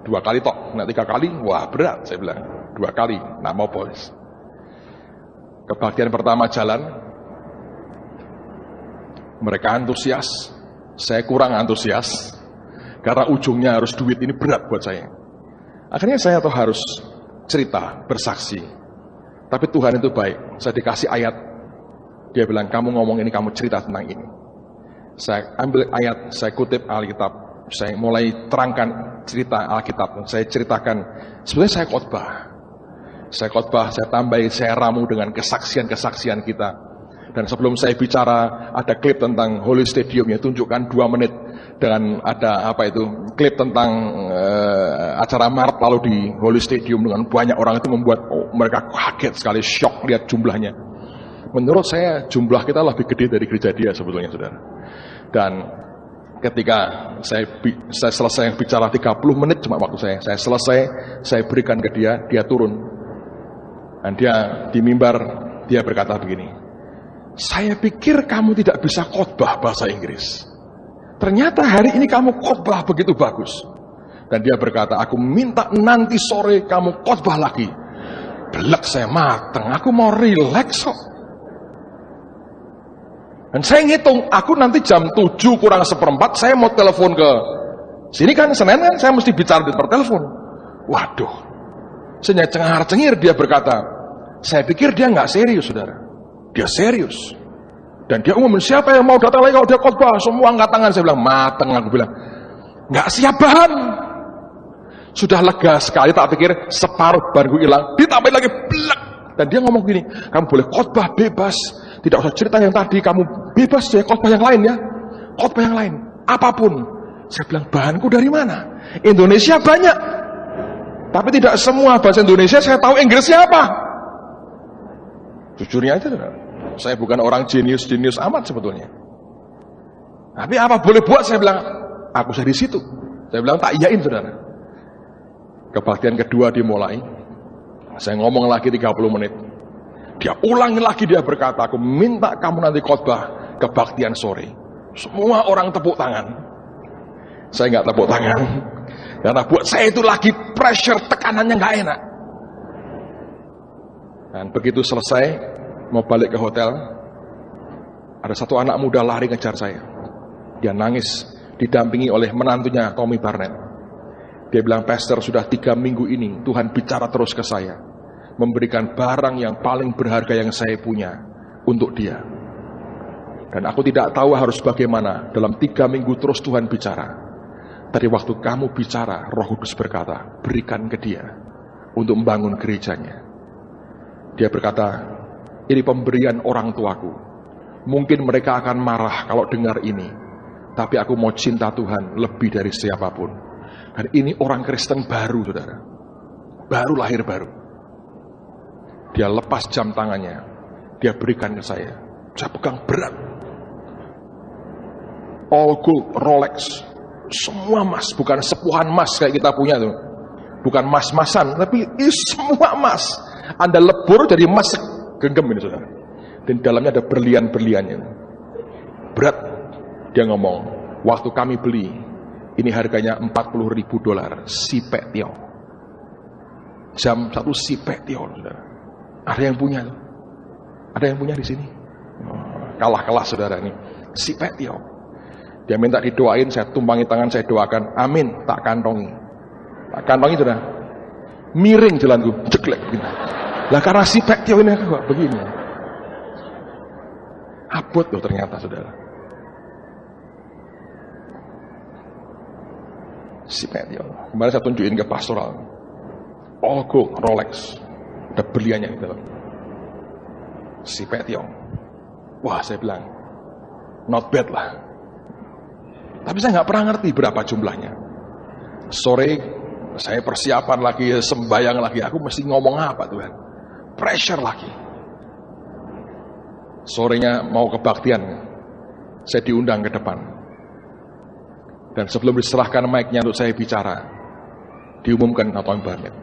2 kali tok, nah 3 kali, wah berat saya bilang. 2 kali, nah mau boys. Kebaktian pertama jalan, mereka antusias, saya kurang antusias. Karena ujungnya harus duit, ini berat buat saya. Akhirnya saya tuh harus cerita, bersaksi. Tapi Tuhan itu baik. Saya dikasih ayat. Dia bilang, kamu ngomong ini, kamu cerita tentang ini. Saya ambil ayat, saya kutip Alkitab. Saya mulai terangkan cerita Alkitab. Saya ceritakan, sebenarnya saya khotbah. Saya tambahi, saya ramu dengan kesaksian-kesaksian kita. Dan sebelum saya bicara, ada klip tentang Holy Stadium, ya tunjukkan 2 menit. Dan ada klip tentang acara Maret lalu di Holy Stadium dengan banyak orang, itu membuat mereka kaget sekali, shock lihat jumlahnya. Menurut saya jumlah kita lebih gede dari gereja dia sebetulnya, saudara. Dan ketika saya selesai bicara 30 menit cuma waktu saya selesai, saya berikan ke dia, dia turun. Dan dia di mimbar, dia berkata begini, saya pikir kamu tidak bisa khotbah bahasa Inggris. Ternyata hari ini kamu khotbah begitu bagus. Dan dia berkata, aku minta nanti sore kamu khotbah lagi. Belak saya mateng, aku mau relax kok. Dan saya ngitung, aku nanti jam 7 kurang 1/4, saya mau telepon ke sini kan, Senin kan, saya mesti bicara di pertelepon. Waduh, saya cengar-cengir, dia berkata, saya pikir dia nggak serius, saudara. Dia serius. Dan dia umumin, siapa yang mau datang lagi kalau dia khotbah? Semua angkat tangan. Saya bilang, mateng. Aku bilang, nggak siap bahan. Sudah lega sekali, tak pikir separuh bahanku hilang. Ditambahin lagi, blek. Dan dia ngomong gini, kamu boleh khotbah bebas. Tidak usah cerita yang tadi, kamu bebas ya khotbah yang lain ya. Khotbah yang lain, apapun. Saya bilang, bahanku dari mana? Indonesia banyak. Tapi tidak semua bahasa Indonesia saya tahu Inggrisnya apa. Jujurnya itu, saya bukan orang jenius amat sebetulnya. Tapi apa boleh buat, saya bilang, aku saya di situ. Saya bilang, tak iyain saudara. Kebaktian kedua dimulai. Saya ngomong lagi 30 menit. Dia ulangi lagi, dia berkata, aku minta kamu nanti khotbah kebaktian sore. Semua orang tepuk tangan. Saya nggak tepuk tangan. Karena buat saya itu lagi pressure, tekanannya nggak enak. Dan begitu selesai, mau balik ke hotel, ada satu anak muda lari ngejar saya. Dia nangis, didampingi oleh menantunya Tommy Barnett. Dia bilang, Pastor, sudah 3 minggu ini Tuhan bicara terus ke saya, memberikan barang yang paling berharga yang saya punya untuk dia. Dan aku tidak tahu harus bagaimana. Dalam 3 minggu terus Tuhan bicara. Tadi waktu kamu bicara, Roh Kudus berkata, berikan ke dia untuk membangun gerejanya. Dia berkata, ini pemberian orang tuaku. Mungkin mereka akan marah kalau dengar ini. Tapi aku mau cinta Tuhan lebih dari siapapun. Dan ini orang Kristen baru, saudara. Baru lahir baru. Dia lepas jam tangannya. Dia berikan ke saya. Saya pegang berat. All gold, Rolex. Semua emas, bukan sepuhan emas kayak kita punya tuh. Bukan emas-masan, tapi semua emas. Anda lebur jadi emas genggam ini saudara. Dan dalamnya ada berlian-berliannya. Berat. Dia ngomong, waktu kami beli, ini harganya $40.000 Sipek Tio. Jam 1 Sipek Tio, saudara. Ada yang punya tuh? Ada yang punya di sini? Kalah kelas saudara ini. Sipek Tio. Dia minta didoain, saya tumpangi tangan, saya doakan. Amin, tak kantongi. Tak kantongi saudara. Miring jalanku, jeglek begini. Lah karena Sipek Tio ini kok begini. Abot loh ternyata saudara. Sipek Tio. Kemarin saya tunjukin ke pastoral. All gold, Rolex. Ada berliannya gitu. Sipek Tio. Wah, saya bilang, not bad lah. Tapi saya nggak pernah ngerti berapa jumlahnya. Sore saya persiapan lagi, sembayang lagi. Aku mesti ngomong apa Tuhan? Pressure lagi. Sorenya mau kebaktian. Saya diundang ke depan. Dan sebelum diserahkan mic-nya untuk saya bicara, diumumkan Tommy Barnett.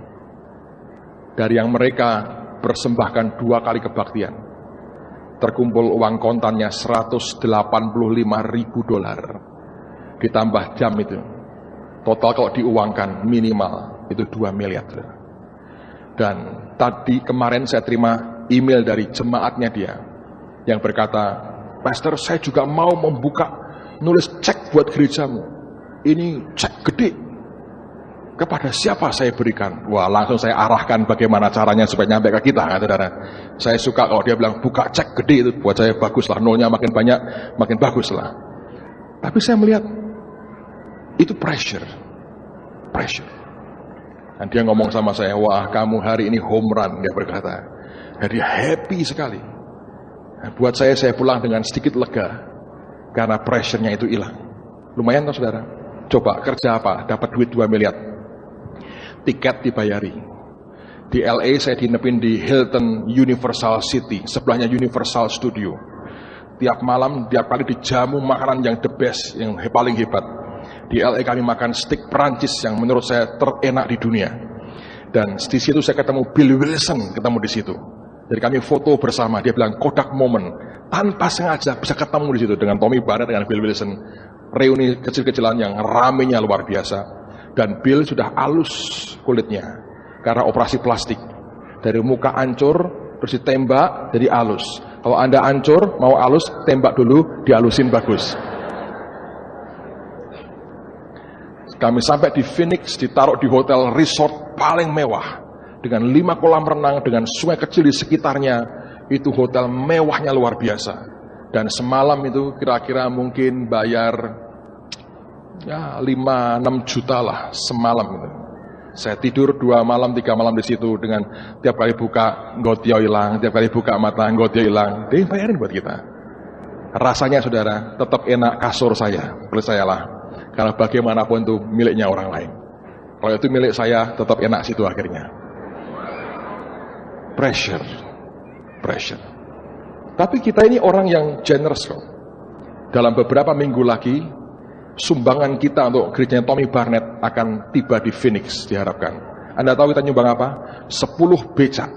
Dari yang mereka persembahkan 2 kali kebaktian, terkumpul uang kontannya $185.000. Ditambah jam itu, total kalau diuangkan minimal itu 2 miliar. Dan tadi kemarin saya terima email dari jemaatnya dia yang berkata, Pastor, saya juga mau membuka, nulis cek buat gerejamu. Ini cek gede. Kepada siapa saya berikan? Wah, langsung saya arahkan bagaimana caranya supaya nyampe ke kita, saudara. Saya suka kalau dia bilang buka cek gede, itu buat saya bagus lah. Nolnya makin banyak, makin bagus lah. Tapi saya melihat itu pressure. Dan dia ngomong sama saya, wah kamu hari ini home run, dia berkata. Jadi happy sekali. Nah, buat saya pulang dengan sedikit lega. Karena pressure-nya itu hilang. Lumayan toh saudara. Coba kerja apa? Dapat duit 2 miliar. Tiket dibayari. Di LA saya dinepin di Hilton Universal City. Sebelahnya Universal Studio. Tiap malam, tiap kali dijamu makanan yang the best, yang paling hebat. Di LA kami makan steak Perancis yang menurut saya terenak di dunia. Dan di situ saya ketemu Bill Wilson, ketemu di situ. Jadi kami foto bersama. Dia bilang Kodak moment, tanpa sengaja bisa ketemu di situ dengan Tommy Barnett, dengan Bill Wilson. Reuni kecil-kecilan yang ramenya luar biasa. Dan Bill sudah halus kulitnya karena operasi plastik. Dari muka hancur terus ditembak jadi halus. Kalau Anda hancur mau halus, tembak dulu, dihalusin bagus. Kami sampai di Phoenix, ditaruh di hotel resort paling mewah. Dengan 5 kolam renang, dengan sungai kecil di sekitarnya. Itu hotel mewahnya luar biasa. Dan semalam itu kira-kira mungkin bayar ya 5-6 juta lah semalam itu. Saya tidur 2 malam 3 malam di situ dengan tiap kali buka ngotio hilang, tiap kali buka mata ngotio hilang. Dia bayarin buat kita. Rasanya saudara tetap enak kasur saya, percayalah. Karena bagaimanapun itu miliknya orang lain. Kalau itu milik saya tetap enak situ akhirnya. Pressure. Tapi kita ini orang yang generous kok. Dalam beberapa minggu lagi sumbangan kita untuk gerejanya Tommy Barnett akan tiba di Phoenix diharapkan. Anda tahu kita nyumbang apa? 10 becak.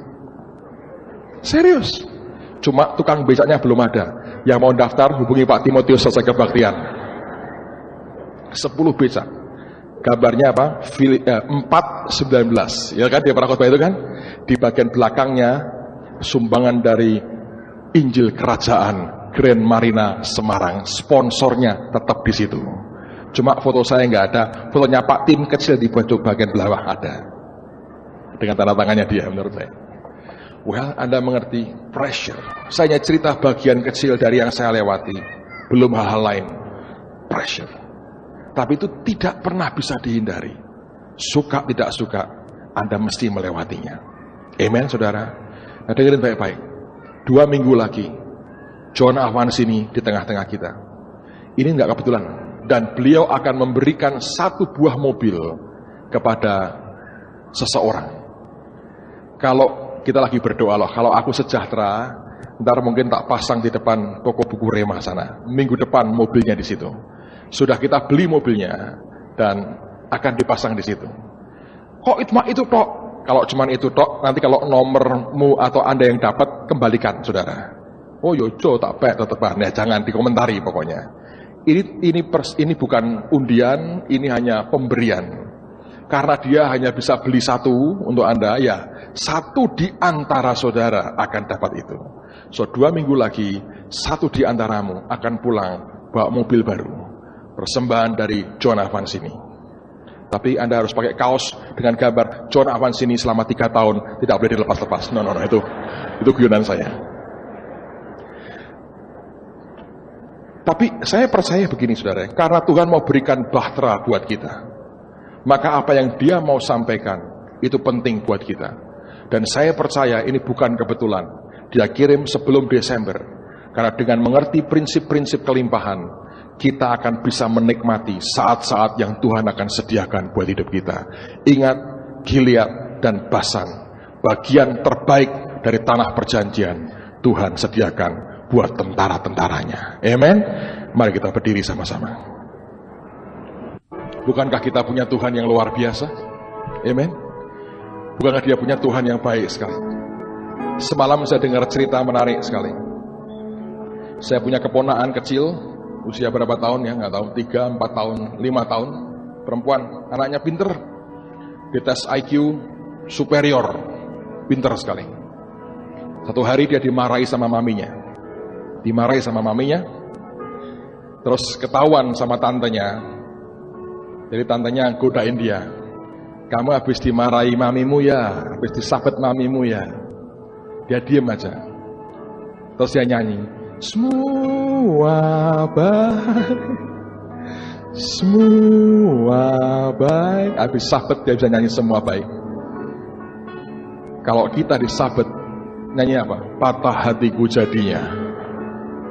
Serius. Cuma tukang becaknya belum ada. Yang mau daftar hubungi Pak Timotius Selesai Kebaktian. 10 becak. Gambarnya apa? 4:19. Ya kan dia pernah khotbah itu kan? Di bagian belakangnya sumbangan dari Injil Kerajaan Grand Marina Semarang. Sponsornya tetap di situ. Cuma foto saya nggak ada, fotonya Pak Tim kecil di bagian bawah ada. Dengan tanda tangannya dia menurut saya. Well, Anda mengerti pressure. Saya cerita bagian kecil dari yang saya lewati. Belum hal-hal lain. Pressure. Tapi itu tidak pernah bisa dihindari. Suka tidak suka, Anda mesti melewatinya. Amen, saudara. Nah, dengerin baik-baik. 2 minggu lagi, John Avans ini di tengah-tengah kita. Ini nggak kebetulan. Dan beliau akan memberikan 1 buah mobil kepada seseorang. Kalau kita lagi berdoa loh, kalau aku sejahtera, ntar mungkin tak pasang di depan toko buku Rema sana. Minggu depan mobilnya di situ. Sudah kita beli mobilnya dan akan dipasang di situ. Kok itu tok? Kalau cuma itu tok, nanti kalau nomormu atau Anda yang dapat, kembalikan, saudara. Oh yojo, tak baik tetepan. Ya, jangan dikomentari pokoknya. Ini bukan undian, ini hanya pemberian. Karena dia hanya bisa beli 1 untuk Anda, ya 1 di antara saudara akan dapat itu. So 2 minggu lagi, 1 di antaramu akan pulang bawa mobil baru. Persembahan dari John Avans ini. Tapi Anda harus pakai kaos dengan gambar John Avans ini selama 3 tahun, tidak boleh dilepas-lepas. No, itu guyonan saya. Tapi saya percaya begini saudara, karena Tuhan mau berikan bahtera buat kita, maka apa yang dia mau sampaikan, itu penting buat kita. Dan saya percaya ini bukan kebetulan, dia kirim sebelum Desember, karena dengan mengerti prinsip-prinsip kelimpahan, kita akan bisa menikmati saat-saat yang Tuhan akan sediakan buat hidup kita. Ingat, Gilead dan Basan, bagian terbaik dari tanah perjanjian, Tuhan sediakan buat tentara-tentaranya. Amen. Mari kita berdiri sama-sama. Bukankah kita punya Tuhan yang luar biasa? Amen. Bukankah dia punya Tuhan yang baik sekali? Semalam saya dengar cerita menarik sekali. Saya punya keponakan kecil, usia berapa tahun ya, nggak tahu, 3, 4 tahun, 5 tahun, perempuan, anaknya pinter, di tes IQ superior, pinter sekali. Satu hari dia dimarahi sama maminya, terus ketahuan sama tantenya. Jadi tantenya godain dia, kamu habis dimarahi mamimu ya, habis disabet mamimu ya. Dia diem aja, terus dia nyanyi, semua baik. Habis sabet dia bisa nyanyi semua baik. Kalau kita disabet, nyanyi apa? Patah hatiku jadinya.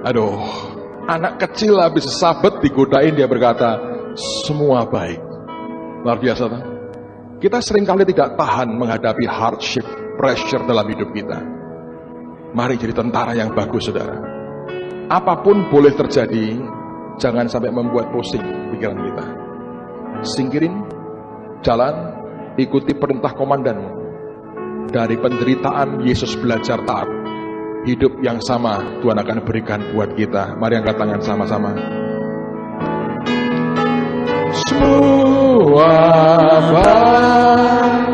Aduh, anak kecil habis sabet digodain dia berkata, semua baik. Luar biasa kan? Kita seringkali tidak tahan menghadapi hardship, pressure dalam hidup kita. Mari jadi tentara yang bagus, saudara. Apapun boleh terjadi, jangan sampai membuat pusing pikiran kita. Singkirin jalan, ikuti perintah komandanmu. Dari penderitaan Yesus belajar taat. Hidup yang sama Tuhan akan berikan buat kita. Mari angkat tangan sama-sama. Semua baik.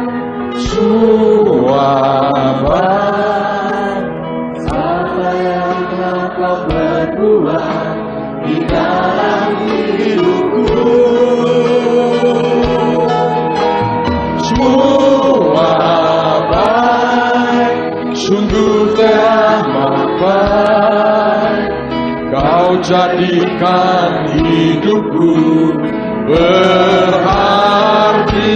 Apa yang telah kau berbuat di dalam hidupku, Semua baik, sungguh telah jadikan hidupku berarti.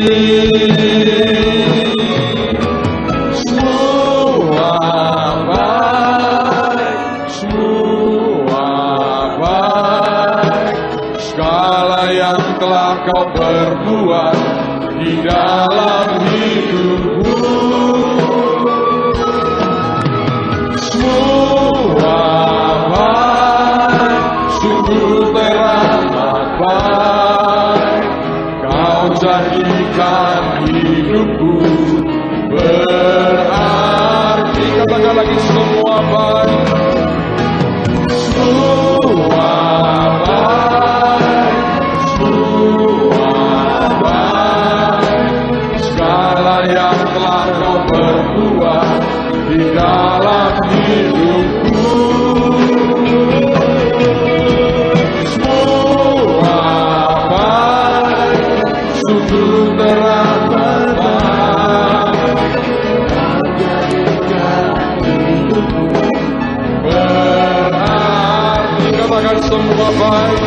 Semua baik, segala yang telah kau perbuat di dalam hidupku. Semua baik, sungguh teramat baik, kau jadikan hidupku berarti. Katakan lagi, semua baik, semua baik, segala yang telah kau perbuat di dalam hidupku. Semua baik, sungguh teramat baik, berarti. Katakan semua baik,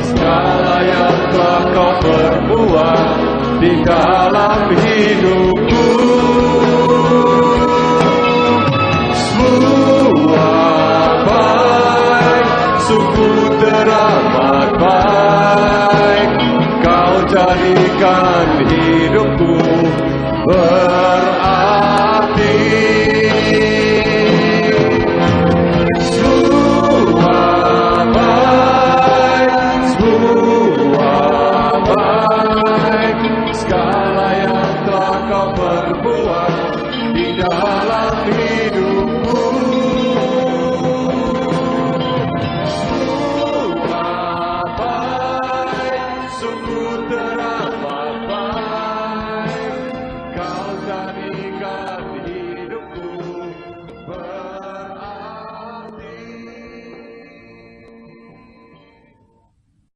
segala yang telah kau perbuat di dalam hidupku. Semua baik, sungguh teramat baik, kau jadikan hidupku